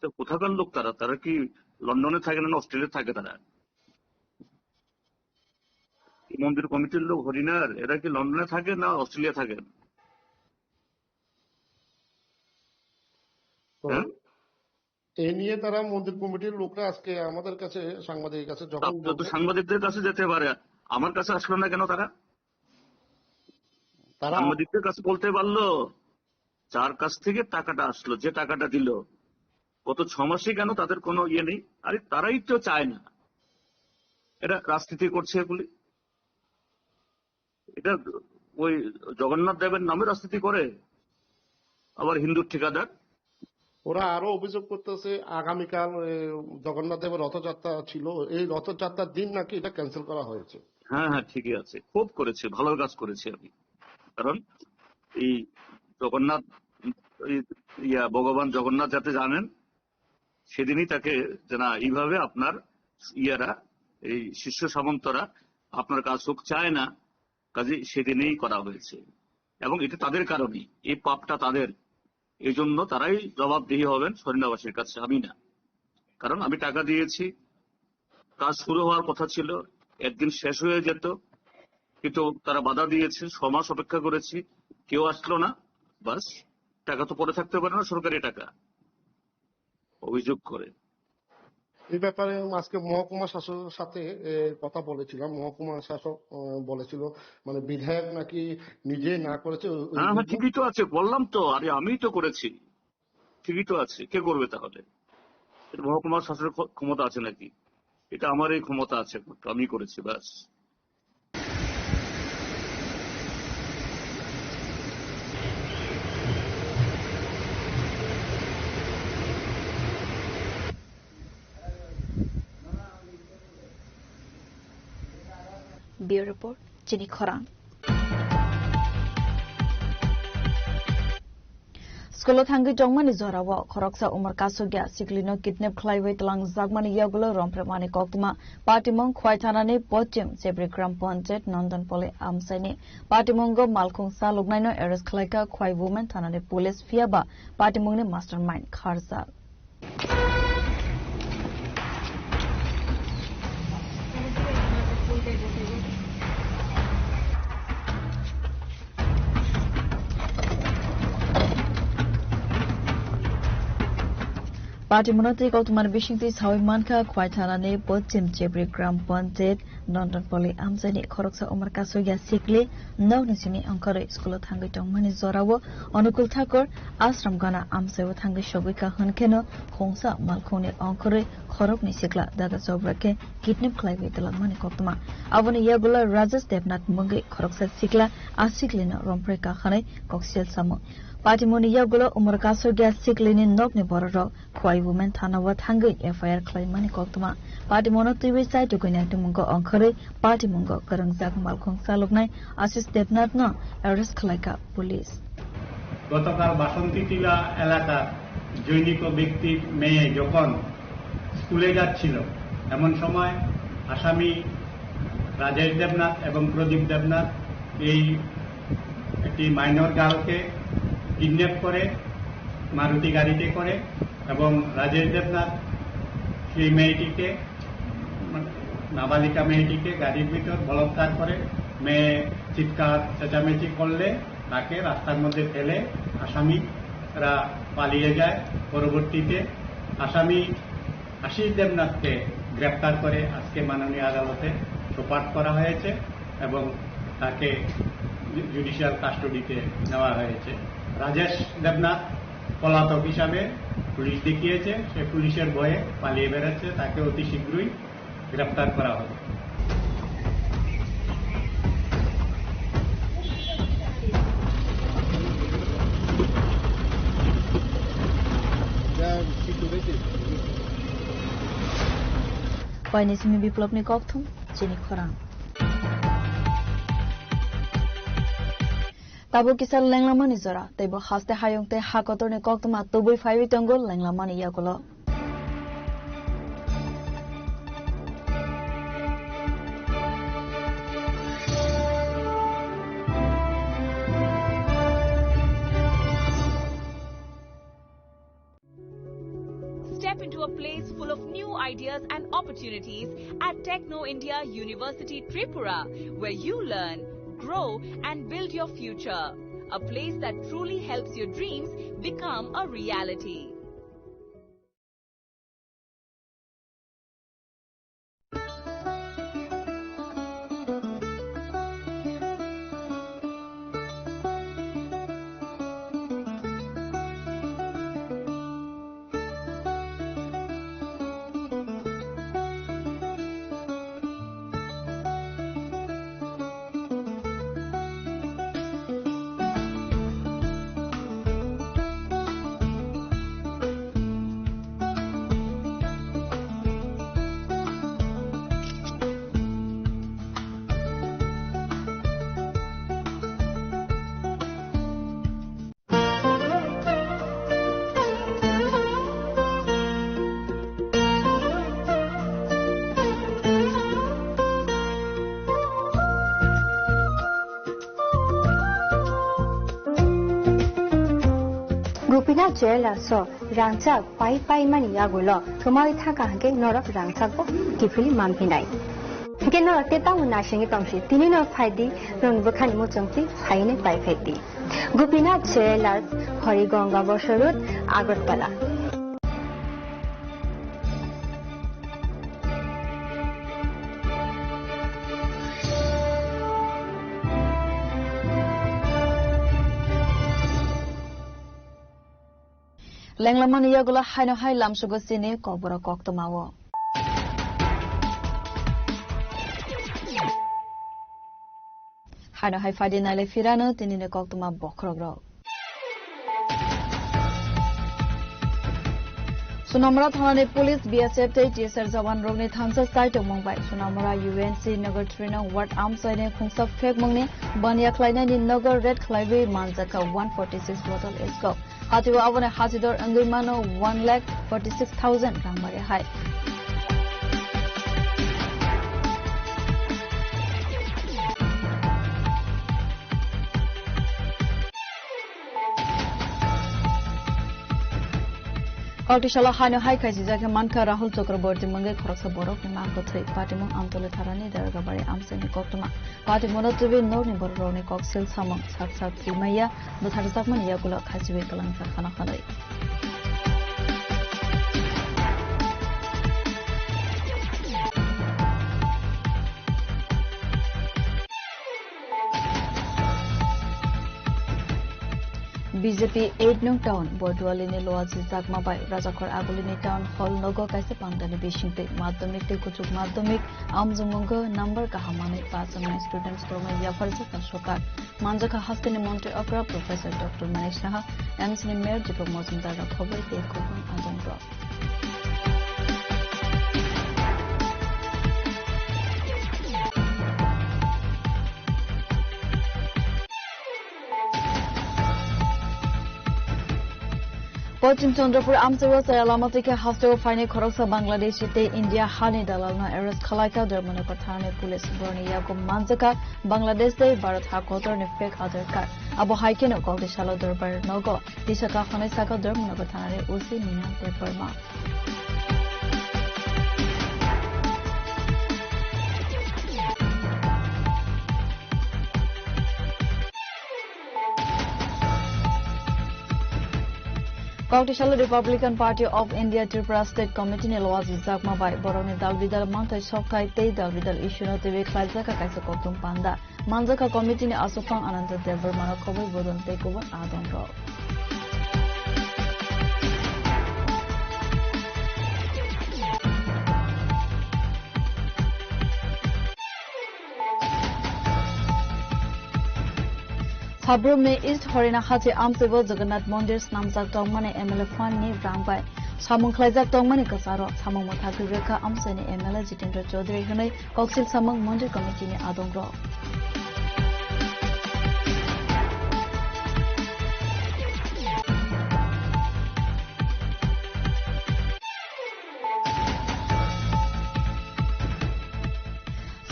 তো কোথাকার লোক তারা তারা কি লন্ডনে থাকে না অস্ট্রেলিয়া থাকে তারা মন্দির কমিটির লোক হরিনার এরা কি লন্ডনে থাকে না অস্ট্রেলিয়া থাকেন এই নিয়ে তারা মন্দির কমিটির লোকরা আজকে আমাদের কাছে সাংবাদিকের কাছে যখন সাংবাদিকদের কাছে যেতে পারে আমার কাছে আসলো না কেন তারা সাংবাদিকদের কাছে বলতে পারলো যার কাছ থেকে টাকাটা আসলো যে টাকাটা দিল গত 6 মাসে কেন তাদের কোনো নেই আরে তারাই তো চায় না এটা রাজনীতি করছে বলে এটা ওই জগন্নাথ দেবের নামে রাজনীতি করে আবার হিন্দুর ঠিকাদার ওরা আরো অভিযোগ করতেছে আগামীকাল জগন্নাথ দেবের রথযাত্রা ছিল এই রথযাত্রার দিন নাকি এটা ক্যান্সেল করা হয়েছে হ্যাঁ হ্যাঁ ঠিকই আছে খুব করেছে ভালো কাজ করেছে আমি কারণ এই জগন্নাথ ভগবান জগন্নাথ যাতে জানেন সেদিনই তাকে যে না এইভাবে আপনার এই শীর্ষ সামন্তরা আপনার কাজ হোক চায় না, কাজে সেদিনেই করা হয়েছে এবং এটা তাদের কারণেই, এই পাপটা তাদের, এই জন্য তারাই জবাবদিহি হবেন সরিনাবাসীর কাছে, আমি না। কারণ আমি টাকা দিয়েছি, কাজ শুরু হওয়ার কথা ছিল, একদিন শেষ হয়ে যেত, কিন্তু তারা বাধা দিয়েছে, 6 মাস অপেক্ষা করেছি, কেউ আসলো না, বাস টাকা তো পরে থাকতে পারে না, সরকারি টাকা অভিযোগ করে। এই ব্যাপারে আজকে মহকুমা শাসকের সাথে কথা বলেছিলাম। মহকুমা শাসক বলেছিল মানে বিধায়ক নাকি নিজে না করেছে। হ্যাঁ হ্যাঁ ঠিকই তো আছে, বললাম তো, আরে আমি তো করেছি, ঠিকই তো আছে, কে করবে তাহলে? মহকুমা শাসকের ক্ষমতা আছে নাকি? এটা আমার এই ক্ষমতা আছে, আমি করেছি, ব্যাস। Bureau Report, Jenny Khoran. Skolo thangi jongmani zorawa khoroksa umar kasogya siklino kidnap khlaiwai tlang zagmani yagulo rompramani koktuma partimong khwaithanani pochim sebrigram ponjet nondanpole amsaini partimongo malkhungsa lugnaino arrest khlaika khwai woman thanani police fiaba partimongni mastermind kharsa Party Monotri Gautamar Bishingti Sawimanka Quaitanane Pochim Jebri Gram Pontet London Poli Amzani Koroksa Omar Kasoya Sikli No Nisini Ankara School Tangi Tongmani Zorawo Onukul Thakur Asram Gana Amsewa Tangi Shobika Hankeno Hongsa Malkoni Ankara Korok Nisikla Dada Zobrake Kidnap Clive Telamani Koktama Avani Yagula Rajas Devnat Mungi Koroksa Sikla Asiklina Rompreka Hane Koksel Samo Partimoni Yagulo Umar Kasoya Siklini Nogni Bororo Kwai woman Thanawa Tangi FIR Claimani Koktama Partimono TV side to connect Mungo Ankare Partimungo Karangzak Malkong Saluknai Assist Devnat no arrest Kalaka Police গতকাল বাসন্তী টিলা এলাকার জৈনিক ব্যক্তি মেয়ে যখন স্কুলে যাচ্ছিল এমন সময় আসামি রাজেশ দেবনাথ এবং প্রদীপ দেবনাথ এই একটি মাইনর গার্লকে কিডন্যাপ করে মারুতি গাড়িতে করে এবং রাজেশ দেবনাথ সেই মেয়েটিকে নাবালিকা মেয়েটিকে গাড়ির ভিতর বলৎকার করে মেয়ে চিৎকার চেঁচামেচি করলে তাকে রাস্তার মধ্যে ফেলে আসামিরা পালিয়ে যায়। পরবর্তীতে আসামি আশিস দেবনাথকে গ্রেপ্তার করে আজকে মাননীয় আদালতে সোপর্দ করা হয়েছে এবং তাকে জুডিশিয়াল কাস্টডিতে নেওয়া হয়েছে। রাজেশ দেবনাথ পলাতক হিসাবে পুলিশ দেখিয়েছে, সে পুলিশের ভয়ে পালিয়ে বেড়াচ্ছে, তাকে অতি শীঘ্রই গ্রেপ্তার করা হবে। Painisimi Biplopni Kokthum, Jenny Khoran. Tabo kisal Langlamani Zora, Tabo Haste Hayongte Hakotorne Koktuma Tobu 5 Tongo Langlamani Yakulo. Step into a place full of new ideas and opportunities at Techno India University Tripura, where you learn, grow and build your future. A place that truly helps your dreams become a reality. Gopinath Jewelers so rangchak pai mani yagulo kumai thaka hanke norak rangchak bo kifili mampinai hanke norak te tanguna singi tongsi tini no phaidi ron bukhani mo chongti phaine pai phaidi Gopinath Jewelers Horigonga Bosorut Agartala Lenglaman iyagula haino hai lamsugo sini kobora koktomawo. Haino hai fadi nale firano tinine koktoma bokrogro. Sunamura Thane Police BSF TSR Jawan Rogni Thansa site Mumbai Sunamura UNC Nagar Trina Ward Amsine Khungsa Fek Mungni Bania Klaina ni Nagar Red Clive Manzaka 146 bottle is go. Hatiwa Avane Hasidor Angimano 1,46,000 Ramare High. Kautishala Hano Hai Kaisizaka Manka Rahul Chakraborty Mangai Khoroksa Borok ni Manko Thai Patimon Amtole Tharani Dargabari Amseni Koktoma Patimono Tubi Norni Boroni Koksil Samang Saksak Primaya Butharsakman Yakula Khasiwe Kalangsa Khana Khalai BJP 8 Nung Town Bordwalini Loazi Zakma by Rajakor Agulini Town Hall Nogo Kaise Pangdani Bishingte Madhyamik te Kuchuk Madhyamik Amjumunga number Kahamani Pasana students Toma Yafarza Tashokat Manjaka Hastini Monte Opera Professor Dr. Manish Naha MC Mayor Jipo Mozumdar Rakhobai Te Kovan Adam Rock Pochin Chandrapur Amsewa Sayalamati Hostel Fine Koroksa Bangladesh te India Hani Dalalna Eres Khalaika Dermana Pathane Police Borni Yako Manzaka Bangladesh te Bharat Hakotor ne fake other card Abo Haiken of Goldishalo Durbar Nogo Dishaka Hanesaka Dermana Pathane Usi Mina de Burma Kautishala Republican Party of India Tripura State Committee ne Loazi Zakma by Boroni Dalvidal Mantai Shokai Te Dalvidal issue no TV Klaizaka Kaisa Kotum Panda Manzaka Committee ne Asufang Ananta Devar Manakovi Bodon Takeover Adon Ro Habrum ne East Horina Hati Amsevo Jagannath Mondir Namjak Tongmane MLA Fan ni Rangbai Samung Klaijak Tongmane Kasaro Samung Mothaki Rekha Amsene MLA Jitendra Chaudhary Hunai Koksil Samung Mondir Committee ni Adongro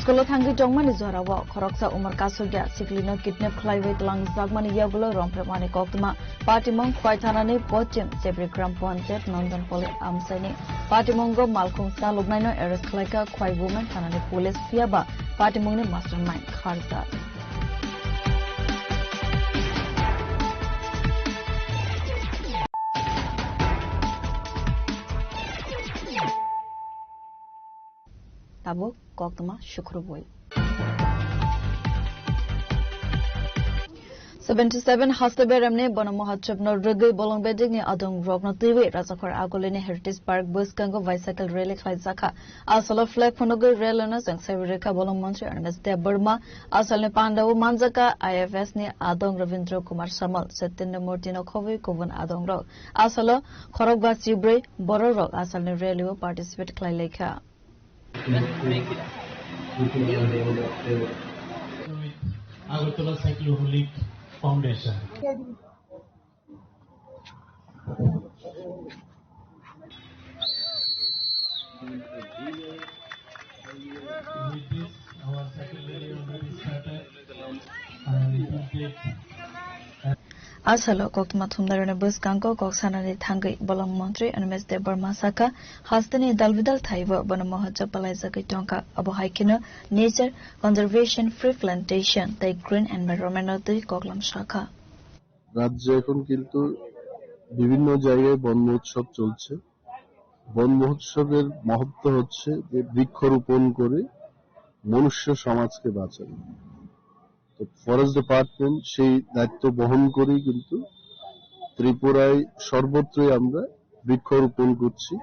Skolotangi Jongmani Zorawa, Koroksa Umar Kasugya, Siklino Kidnap Clive Lang Zagmani Yagulo, Rompramani Koktuma, Patimong Quaitanani, Pochim, Sebri Grampon, Jet, Nandan Poli Amseni, Patimongo, Malkung Salubnino, Eres Kleka, Quai Woman, Tanani Police, Fiaba, Patimongni Mastermind, Kharza. Tabo Koktuma Shukruboy 77 Hastaberamne Bonamohachab no Rugi Bolongbeding ni Adong Rogno TV Razakor Agolini Heritage Park Bus Kango Bicycle Rally Klaizaka Asala Flag Ponogo Railers and Severika Bolong Montri Ernest De Burma Asalne Pandavu Manzaka IFS ni Adong Ravindra Kumar Samal Setin Mortino Kovi Kovan Adong Rog Asala Korogba Sibre Boro Rog Asalne Rally participate Klaileka Agartala Cycloholic Foundation. With this, our cycle rally already started and it will take Asalo Koktuma Thumdarane Buskanko Koksanani Tangi Bolam Montri and Ms. Debar Masaka Hastani Dalvidal Taiva Bonamohaja Palazaki Tonka Abohaikino Nature Conservation Free Plantation the Green Environment of the Koklam Shaka. রাজ্যে এখন কিন্তু বিভিন্ন জায়গায় বন মহোৎসব চলছে। বন মহোৎসবের মহত্ব হচ্ছে যে বৃক্ষরোপণ করে মনুষ্য সমাজকে বাঁচানো। তো ফরেস্ট ডিপার্টমেন্ট সেই দায়িত্ব বহন করেই কিন্তু ত্রিপুরায় সর্বত্রই আমরা বৃক্ষরোপণ করছি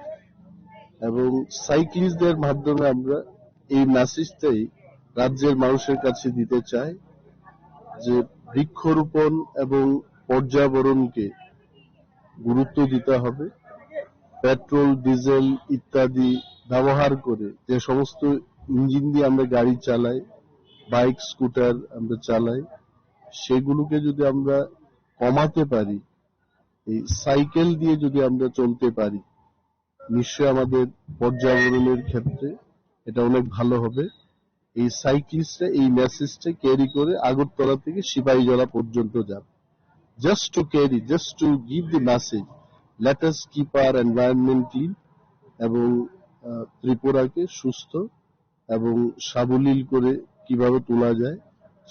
এবং সাইক্লিস্টদের মাধ্যমে আমরা এই মেসেজটাই রাজ্যের মানুষের কাছে দিতে চাই যে বৃক্ষরোপণ এবং পর্যাবরণকে গুরুত্ব দিতে হবে। পেট্রোল ডিজেল ইত্যাদি ব্যবহার করে যে সমস্ত ইঞ্জিন দিয়ে আমরা গাড়ি চালাই, বাইক স্কুটার আমরা চালাই, সেগুলোকে যদি আমরা কমাতে পারি, এই সাইকেল দিয়ে যদি আমরা চলতে পারি, নিশ্চয় আমাদের পর্যাবরণের ক্ষেত্রে এটা অনেক ভালো হবে। এই সাইক্লিস্টরা এই মেসেজটা ক্যারি করে আগরতলা থেকে সিপাহীজলা পর্যন্ত যাবে। Just to give the message, let us keep our environment clean এবং ত্রিপুরাকে সুস্থ এবং সাবলীল করে কিভাবে তোলা যায়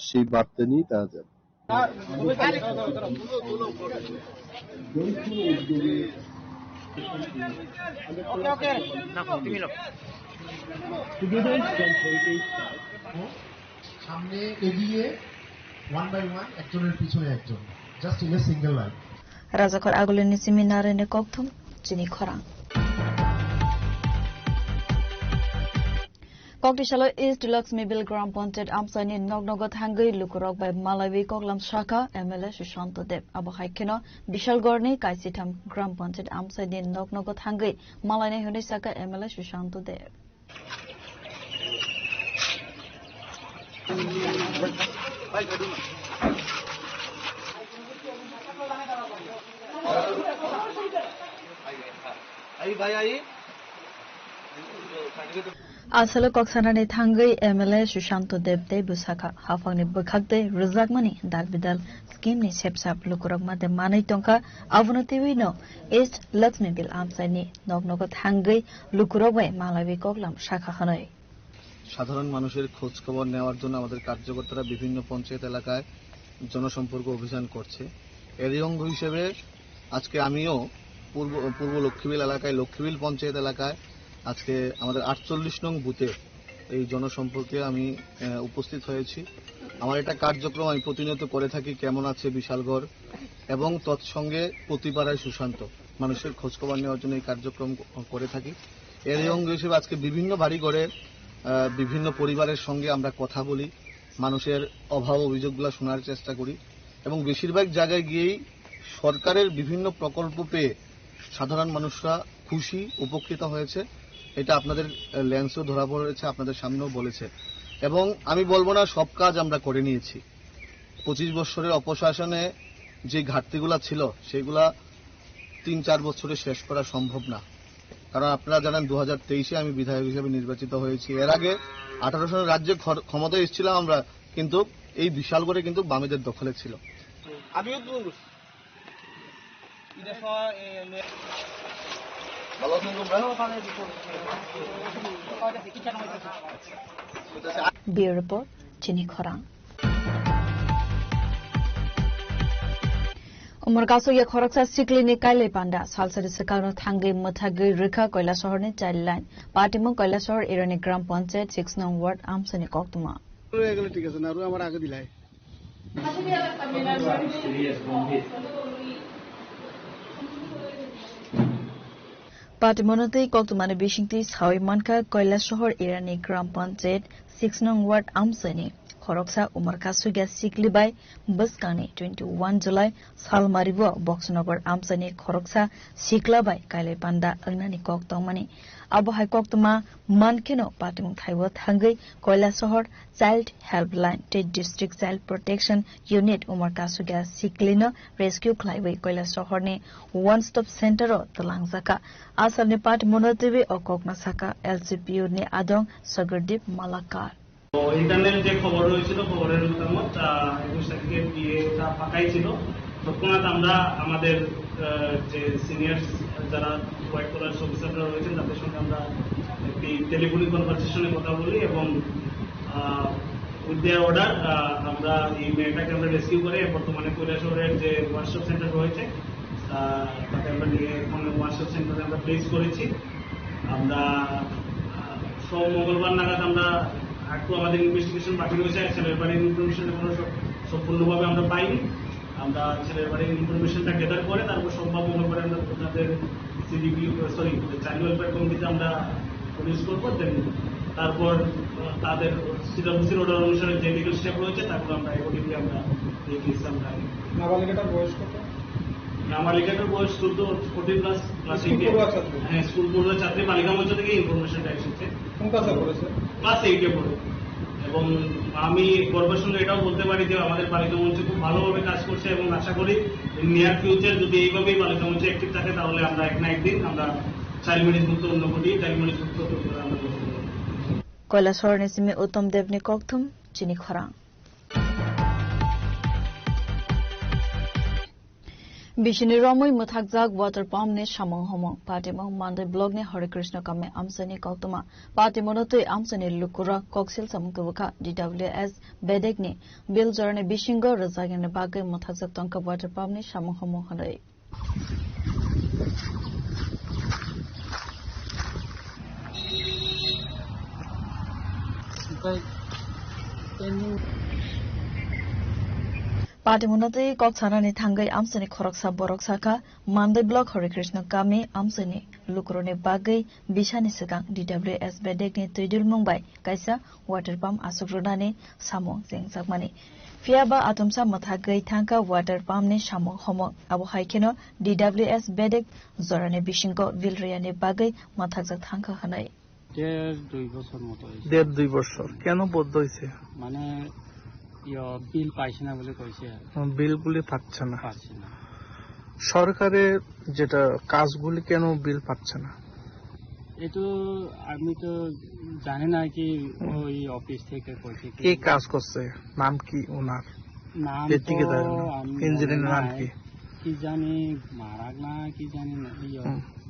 সেই বার্তা নিয়ে তারা যাবে। সামনে এগিয়ে 1 by 1 একজনের পিছনে একজন, just in a single line. Razakor Agulini Seminar in the Koktum, Jini Korang. Koktishalo is Deluxe Mibil Gram Ponted Amsani Nognogot Hangi Lukurok by Malawi Koklam Shaka MLA Shushanto Deb Abohaikino Bishal Gorni Kaisitam Gram Ponted Amsani Nognogot Hangi Malane Hunisaka MLA Shushanto Deb. Asalo Koksanani Tangi MLA Shushanto Debde Busaka Hafangni Bukakde Rizakmani Dalbidal Scheme ni Sepsap Lukurokma de Mani Tonka Avunatiwino East Laxmibil Amsani Nognogot Hangi Lukurogwe Malawi Koklam Shaka Hanoi. সাধারণ মানুষের খোঁজ খবর নেওয়ার জন্য আমাদের কার্যকর্তারা বিভিন্ন পঞ্চায়েত এলাকায় জনসম্পর্ক অভিযান করছে। এরই অঙ্গ হিসেবে আজকে আমিও পূর্ব লক্ষ্মীবিল এলাকায় লক্ষ্মীবিল পঞ্চায়েত এলাকায় আজকে আমাদের 48 নং বুথে এই জনসম্পর্কে আমি উপস্থিত হয়েছি। আমার এটা কার্যক্রম আমি প্রতিনিয়ত করে থাকি, কেমন আছে বিশালগড় এবং তৎসঙ্গে প্রতিপাড়ায় সুশান্ত মানুষের খোঁজখবর নেওয়ার জন্য এই কার্যক্রম করে থাকি। এরই অঙ্গ হিসেবে আজকে বিভিন্ন বাড়িঘরে বিভিন্ন পরিবারের সঙ্গে আমরা কথা বলি, মানুষের অভাব অভিযোগগুলো শোনার চেষ্টা করি এবং বেশিরভাগ জায়গায় গিয়েই সরকারের বিভিন্ন প্রকল্প পেয়ে সাধারণ মানুষরা খুশি উপকৃত হয়েছে। এটা আপনাদের লেন্সও ধরা পড়েছে, আপনাদের সামনেও বলেছে এবং আমি বলবো না সব কাজ আমরা করে নিয়েছি। 25 বছরের অপশাসনে যে ঘাটতিগুলা ছিল সেগুলা 3-4 বছরে শেষ করা সম্ভব না, কারণ আপনারা জানেন 2023-এ আমি বিধায়ক হিসেবে নির্বাচিত হয়েছি। এর আগে 18 সালের রাজ্যে ক্ষমতায় এসেছিলাম আমরা, কিন্তু এই বিশালগড়ে কিন্তু বামেদের দখলে ছিল। Bureau Report, Jini Korang. Umar kaso ya khoraksa sikli ni kaile panda salsari sekano thangi mathagi rikha koila shahar ni child-line party mo koila shahar irani gram panchayat 6 nong ward amsani koktuma ঠিক আছে না আর আমার আগে দিলাই party monote koktumane bishingti sawi manka koila shahar irani gram panchayat 6 nong ward amsani Khoroksa Umar Kasuga Sikli by Buskani 21 July Salmaribo Boxnogar Amsani Khoroksa Sikla by Kaile Panda Agnani Koktongmani Abu Hai Koktoma Mankeno Patung Thaiwat Hangi Koila Sohor Child Helpline State District Child Protection Unit Umar Kasuga Siklino Rescue Klaiwe Koila Sohorni One Stop Center o Talangzaka Asalni Pat Monotivi o Koknasaka LCPU ni Adong Sagardip Malakar internet যে খবর হয়েছিল খবরের মতামত 21 তারিখে দিয়ে ফাঁকাই ছিল তৎক্ষণাৎ আমরা আমাদের যে সিনিয়র যারা হোয়াইট কলার অফিসাররা রয়েছেন তাদের সঙ্গে আমরা একটি টেলিফোনিক কনভারসেশনে কথা বলি এবং উইথ দেয়ার অর্ডার আমরা এই মেয়েটাকে আমরা রেস্কিউ করে বর্তমানে কৈলাসহরের যে ওয়ার্কশপ সেন্টার রয়েছে তাকে আমরা নিয়ে এখন ওয়ার্কশপ সেন্টারে আমরা প্লেস করেছি। আমরা সব মঙ্গলবার নাগাদ আমরা একটু আমাদের ইনভেস্টিগেশন বাকি রয়েছে, ছেলের বাড়ির ইনফরমেশন এখনো সম্পূর্ণভাবে আমরা পাইনি। আমরা ছেলের বাড়ির ইনফরমেশনটা গেদার করে তারপর সোমবার মঙ্গলবারে আমরা আপনাদের চাইল্ড ওয়েলফেয়ার কমিটিতে আমরা প্রডিউস করবো। দেন তারপর তাদের সিডব্লিউসির অর্ডার অনুসারে যে লিগাল স্টেপ রয়েছে তারপর আমরা এগোটিভলি আমরা এই কেস আমরা নাবালিকাটার বয়স কত? নাবালিকাটার বয়স 14+, হ্যাঁ স্কুল পড়ুয়া ছাত্রী, বালিকা মঞ্চ থেকে ইনফরমেশনটা এসেছে। কোন ক্লাসে পড়েছে? ক্লাস 8-এ পড়ে। এবং আমি গর্বের সঙ্গে এটাও বলতে পারি যে আমাদের বালিকা মঞ্চ খুব ভালোভাবে কাজ করছে এবং আশা করি নিয়ার ফিউচার যদি এইভাবেই বালিকা মঞ্চ অ্যাক্টিভ থাকে তাহলে আমরা এক না একদিন আমরা চাইল্ড ম্যারেজ মুক্ত অন্য কোটি চাইল্ড ম্যারেজ মুক্ত আমরা করতে পারবো। কৈলাসহর নিসিমে উত্তম দেবনি ককথুম চিনি খরা बिशनि रमै मुथाकजाक वाटर पम्प ने सामंग हम पार्टी मंडे ब्लॉग ने हरे कृष्ण कामे आमसनी कौतमा पार्टी मनते आमसनी लुकुरा कॉक्सिल समकबखा DWS बेडेक ने बिल जरने बिशिंग रजागने बागे मुथाकजाक तंक वाटर पम्प ने सामंग हम हनै पार्टी मुनते कक छानानि थांगै आमसनि खरकसा बरकसाखा मानदै ब्लक हरे कृष्ण कामे आमसनि लुकुरने बागै बिसानि सिगां DWS बेडेकनि तैदुल मुंबाय कायसा वाटर पाम्प आसुग्रनानि सामो जेंजाकमानि फियाबा आतमसा मथागै थांका वाटर पाम्पनि सामो हमो आबो हाइकेनो DWS बेडेक जरानि बिसिंको विलरियानि बागै मथागजाक थांका हनै 1.5 বছর মতো 1.5 বছর কেন বদ্ধ হইছে মানে বিল পাইছে না বলে কইছে বিলগুলি পাচ্ছে না সরকারের যেটা কাজগুলি কেন বিল পাচ্ছে না এতো আমি তো জানি না কি ওই অফিস থেকে কইছে কে কাজ করছে নাম কি ওনার নাম এদিকে ইঞ্জিনিয়ারের নাম কি কি জানি মারাগ না কি জানি না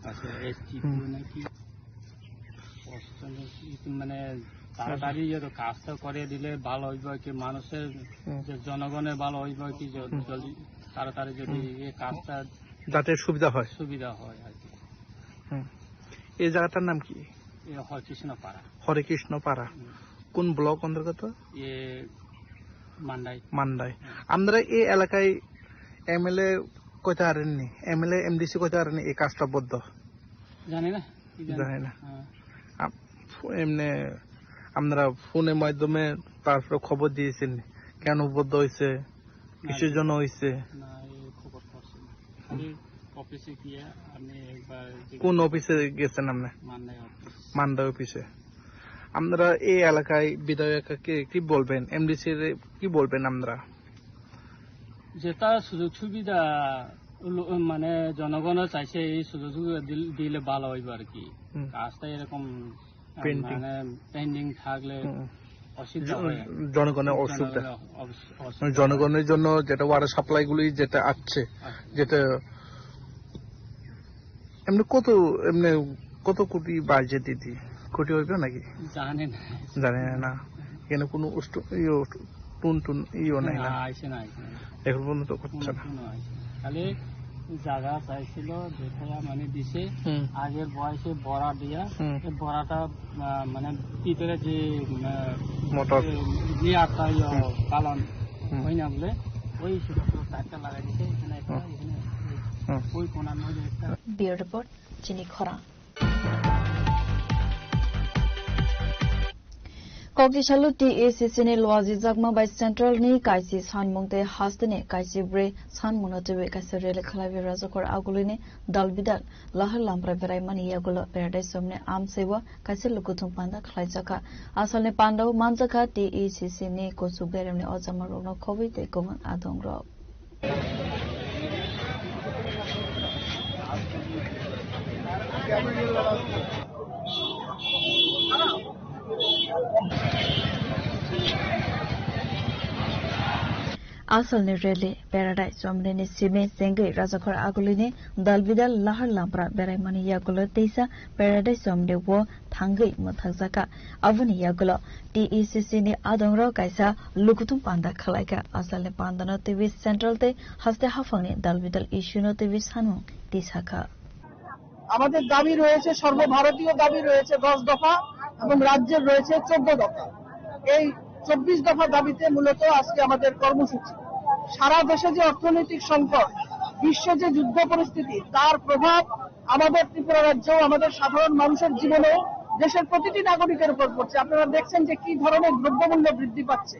আছে এসটিপি নাকি মানে তাড়াতাড়ি যদি কাজটা করে দিলে ভালো হইব কি মানুষের যে জনগণের ভালো হইব কি জলদি তাড়াতাড়ি যদি এই কাজটা যাতে সুবিধা হয় আর কি। এই জায়গাটার নাম কি? হরে কৃষ্ণ পাড়া কোন ব্লক অন্তর্গত? মান্ডাই। আমরা এই এলাকায় এমএলএ কইতে পারেননি, এমএলএ এমডিসি কইতে পারেননি এই কাজটা বদ্ধ জানি না এমনি আমরা ফোনের মাধ্যমে তারপরে খবর দিয়েছেন কেন বদ্ধ হয়েছে কিসের জন্য হয়েছে? কোন অফিসে গেছেন আপনি? মান্ডাই অফিসে। আমরা এই এলাকায় বিধায়ককে কি বলবেন, এমডিসি কি বলবেন? আমরা যেটা সুযোগ সুবিধা মানে জনগণের চাইছে এই সুযোগ সুবিধা দিলে ভালো হইব আর কি। কাজটা এরকম মানে পেন্ডিং থাকলে জনগণের অসুবিধা, জনগণের জন্য যেটা ওয়াটার সাপ্লাই গুলি যেটা আসছে যেটা এমনি কত কোটি বাজে দিদি কোটি হইবে নাকি জানি না এখানে কোনো টুন ইও নাই না এখন পর্যন্ত করছে না। খালি জায়গা চাইছিল যেটা মানে দিছে আগের বয়সে বড়া দিয়া বড়াটা মানে ভিতরে যে মোটর ইয়াটা পালন হয় না বলে ওই সেটা তারটা লাগাই দিছে এখানে ওই কোনার মধ্যে একটা বিয়ার রিপোর্ট চিনি খরা Kokishalu TACC ne loazi jagma by central ni kaisi sanmungte hastene kaisi bre sanmunatebe kaisi rele khalabi rajakor agulini dalbidal lahar lampra berai mani yagulo paradise somne am sewa kaisi lukuthum panda khlaijaka asalne pandau manjaka TACC ne kosu beremne ojamar rogno khobi te koman adongro asalni rele paradai somne sime sengei rajakhor agulini dalbidal lahar lampra berai mani yagulo teisa paradai somne wo thangai mathajaka avuni yagulo TECC ni adongro kaisa lukutum panda khalaika asalne pandano TV central te haste hafangni dalbidal issue no TV sanu tisaka আমাদের দাবি রয়েছে সর্বভারতীয় দাবি রয়েছে 10 দফা এবং রাজ্যের রয়েছে 14 দফা এই 24 দফা দাবিতে মূলত আজকে আমাদের কর্মসূচি সারা দেশে যে অর্থনৈতিক সংকট বিশ্বে যে যুদ্ধ পরিস্থিতি তার প্রভাব আমাদের ত্রিপুরা রাজ্যেও আমাদের সাধারণ মানুষের জীবনেও দেশের প্রতিটি নাগরিকের উপর পড়ছে আপনারা দেখছেন যে কি ধরনের দ্রব্যমূল্য বৃদ্ধি পাচ্ছে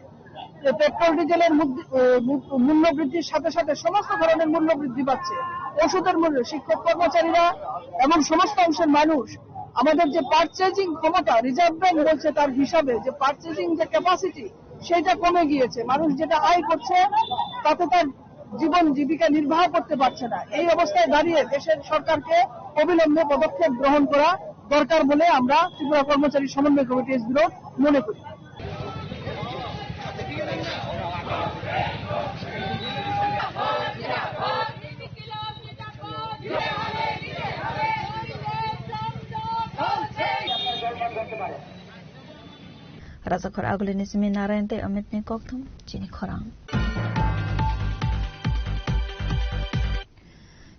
পেট্রোল ডিজেলের মূল্য বৃদ্ধির সাথে সাথে সমস্ত ধরনের মূল্য বৃদ্ধি পাচ্ছে ওষুধের মূল্য শিক্ষক কর্মচারীরা এবং সমস্ত অংশের মানুষ আমাদের যে পারচেজিং ক্ষমতা রিজার্ভ ব্যাংক বলছে তার হিসাবে যে পারচেজিং যে ক্যাপাসিটি সেটা কমে গিয়েছে মানুষ যেটা আয় করছে তাতে তার জীবন জীবিকা নির্বাহ করতে পারছে না এই অবস্থায় দাঁড়িয়ে দেশের সরকারকে অবিলম্বে পদক্ষেপ গ্রহণ করা দরকার বলে আমরা ত্রিপুরা কর্মচারী সমন্বয় কমিটি এসবিরো মনে করি Rajakhor agulini simi narayan te amit ni kokthum chini khorang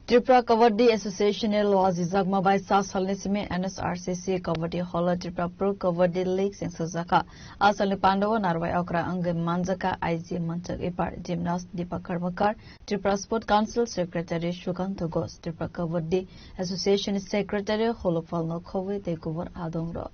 Tripura Kabaddi Association e lozi jagma bai sa salni simi NSRCC Kabaddi Hall Tripura Pro Kabaddi League sing sajaka asalni Pandawa narwai akra ange manjaka IG manchak ipar gymnast Deepak Karmakar Tripura Sport Council Secretary Shukant Ghosh Tripura Kabaddi Association Secretary Holopal Nokhowe te kubar adongro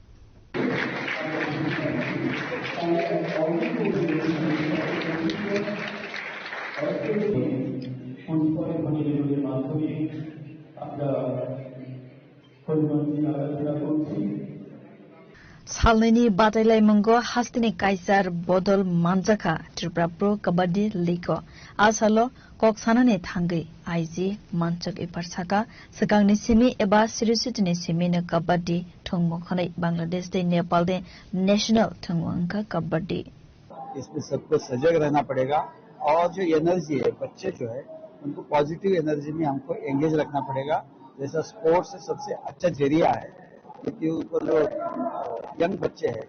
Salnini Batailai Mungo Hastini Kaisar Bodol Manjaka Tripura Pro Kabaddi League Asalo Koksanani Thangi IG Manchak Iparsaka Sakangni Simi Eba Sirusitini Simi na Kabaddi Thongmokhane Bangladesh de Nepal de National Thongmokha Kabaddi इसमें सबको सजग रहना पड़ेगा और जो energy है बच्चे जो है उनको पॉजिटिव एनर्जी में हमको एंगेज रखना पड़ेगा जैसा स्पोर्ट्स सबसे अच्छा जरिया है क्योंकि उनको जो यंग बच्चे हैं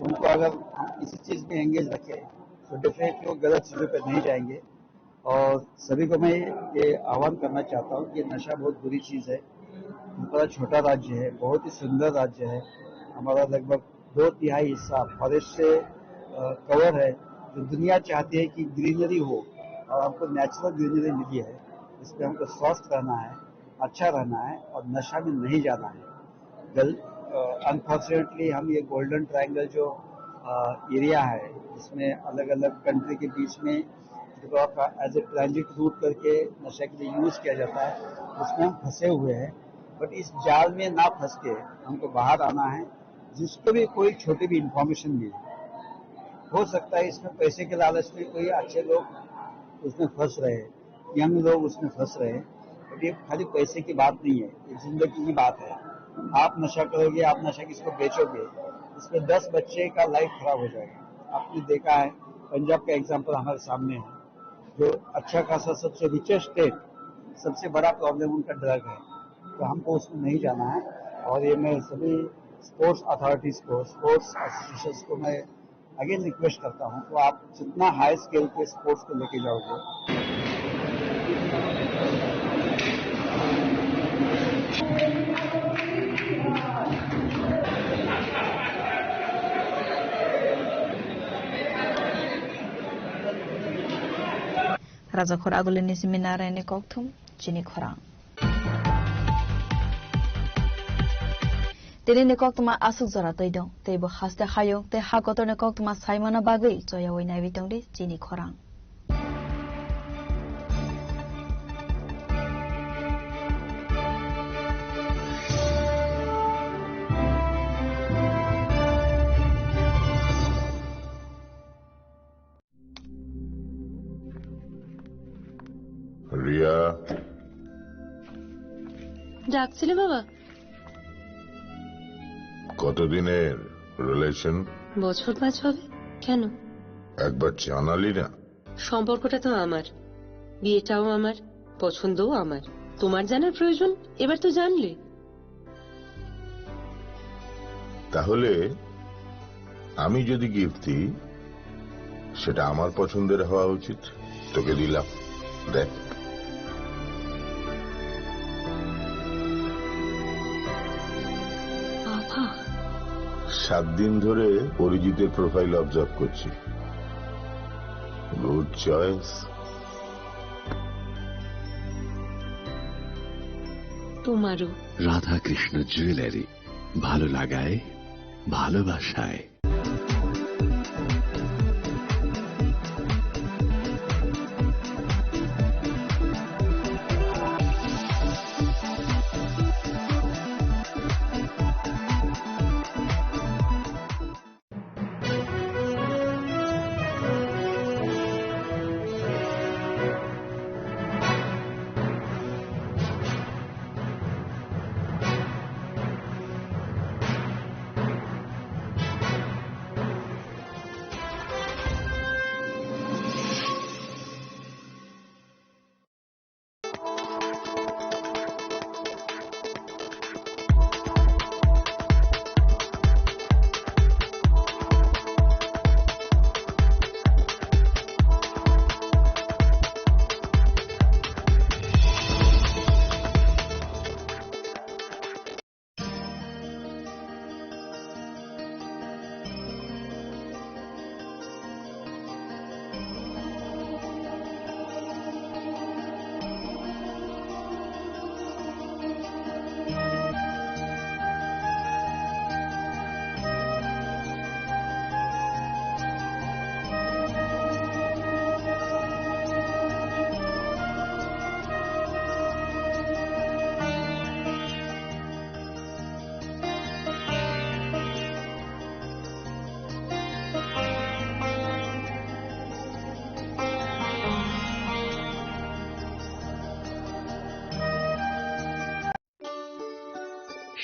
उनको अगर हम इसी चीज में एंगेज रखें तो डेफिनेटली वो गलत चीजों पे नहीं जाएंगे और सभी को मैं ये आह्वान करना चाहता हूँ कि नशा बहुत बुरी चीज है हमारा छोटा राज्य है बहुत ही सुंदर राज्य है हमारा लगभग 2/3 हिस्सा फॉरेस्ट से कवर है जो दुनिया चाहती है कि ग्रीनरी हो और हमको नेचुरल ग्रीनरी मिली है इसमें हमको स्वस्थ रहना है अच्छा रहना है और नशा में नहीं जाना है अनफॉर्चुनेटली हम ये गोल्डन ट्रायंगल जो एरिया है जिसमें अलग अलग कंट्री के बीच में एज ए ट्रांजिट रूट करके नशा के लिए यूज किया जाता है उसमें हम फंसे हुए हैं बट इस जाल में ना फंस के हमको बाहर आना है जिसको भी कोई छोटी भी इंफॉर्मेशन मिले हो सकता है इसमें पैसे के लालच में कोई अच्छे लोग उसमें फंस रहे यंग लोग उसमें फंस रहे बट ये खाली पैसे की बात नहीं है ये जिंदगी की बात है आप नशा करोगे आप नशा किसको बेचोगे इसमें 10 बच्चे का लाइफ खराब हो जाएगा आपने देखा है पंजाब का एग्जांपल हमारे सामने है जो अच्छा खासा सबसे रिचेस्ट स्टेट सबसे बड़ा प्रॉब्लम उनका ड्रग है तो हमको उसमें नहीं जाना है और ये मैं सभी स्पोर्ट्स अथॉरिटीज को स्पोर्ट्स एसोसिएशन को मैं अगेन रिक्वेस्ट करता हूँ तो आप जितना हाई स्केल पे स्पोर्ट्स को लेके जाओगे Rajakhor agulini simi narayani kokthum chini khorang Tini koktuma asuk zara toidong teibo haste hayong te hakotorne koktuma saimana bagui joya oinai bitongdi chini khorang Riya ডাকছিলে বাবা কতদিনের রিলেশন বছর 5 হবে কেন একবার জানালি না সম্পর্কটা তো আমার, বিয়েটাও আমার, পছন্দও আমার। তোমার জানার প্রয়োজন এবার তো জানলে। তাহলে আমি যদি গিফট দিই সেটা আমার পছন্দের হওয়া উচিত। তোকে দিলাম, দেখ। বাবা, 7 দিন ধরে অরিজিতের প্রোফাইল অবজার্ভ করছি। Good choice. তোমারও। রাধাকৃষ্ণ জুয়েলারি, ভালো লাগায় ভালোবাসায়।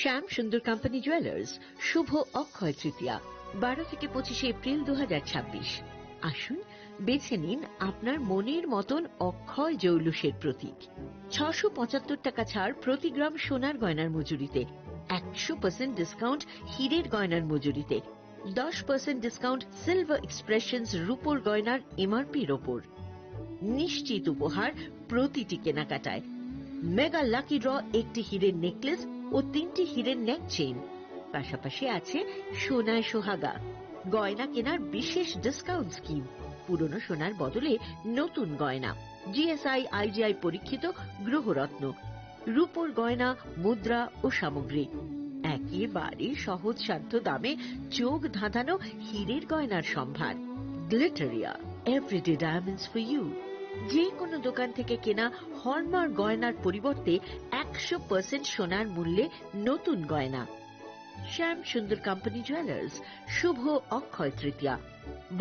শ্যাম সুন্দর কোম্পানি জুয়েলার্স শুভ অক্ষয় তৃতীয়া 12 থেকে 25 এপ্রিল 2026। আসুন বেছে নিন আপনার মনের মতন অক্ষয় জৌলুসের প্রতীক। 675 টাকা ছাড় প্রতি গ্রাম সোনার গয়নার মজুরিতে, 100% ডিসকাউন্ট হীরের গয়নার মজুরিতে, 10% ডিসকাউন্ট সিলভার এক্সপ্রেশনস রূপোর গয়নার এমআরপির ওপর। নিশ্চিত উপহার প্রতিটি কেনাকাটায়। মেগা লাকি ড্র একটি হীরের নেকলেস ও 3টি হীরের নেক চেইন, পাশাপাশি আছে সোনায় সোহাগা। গয়না কেনার বিশেষ ডিসকাউন্ট স্কিম, পুরনো সোনার বদলে নতুন গয়না, জিএসআই আইজিআই পরীক্ষিত গ্রহরত্ন, রূপোর গয়না, মুদ্রা ও সামগ্রী, একেবারে সহজসাধ্য দামে চোখ ধাঁধানো হীরের গয়নার সম্ভার। Glitteria, everyday diamonds for you. যে কোনো দোকান থেকে কেনা হলমার্ক গয়নার পরিবর্তে 100% সোনার মূল্যে নতুন গয়না। শ্যাম সুন্দর কোম্পানি জুয়েলার্স শুভ অক্ষয় তৃতীয়া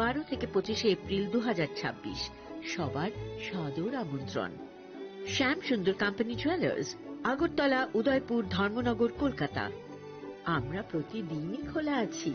12 থেকে 25 এপ্রিল 2026। সবার সাদর আমন্ত্রণ। শ্যাম সুন্দর কোম্পানি জুয়েলার্স, আগরতলা, উদয়পুর, ধর্মনগর, কলকাতা। আমরা প্রতিদিনই খোলা আছি।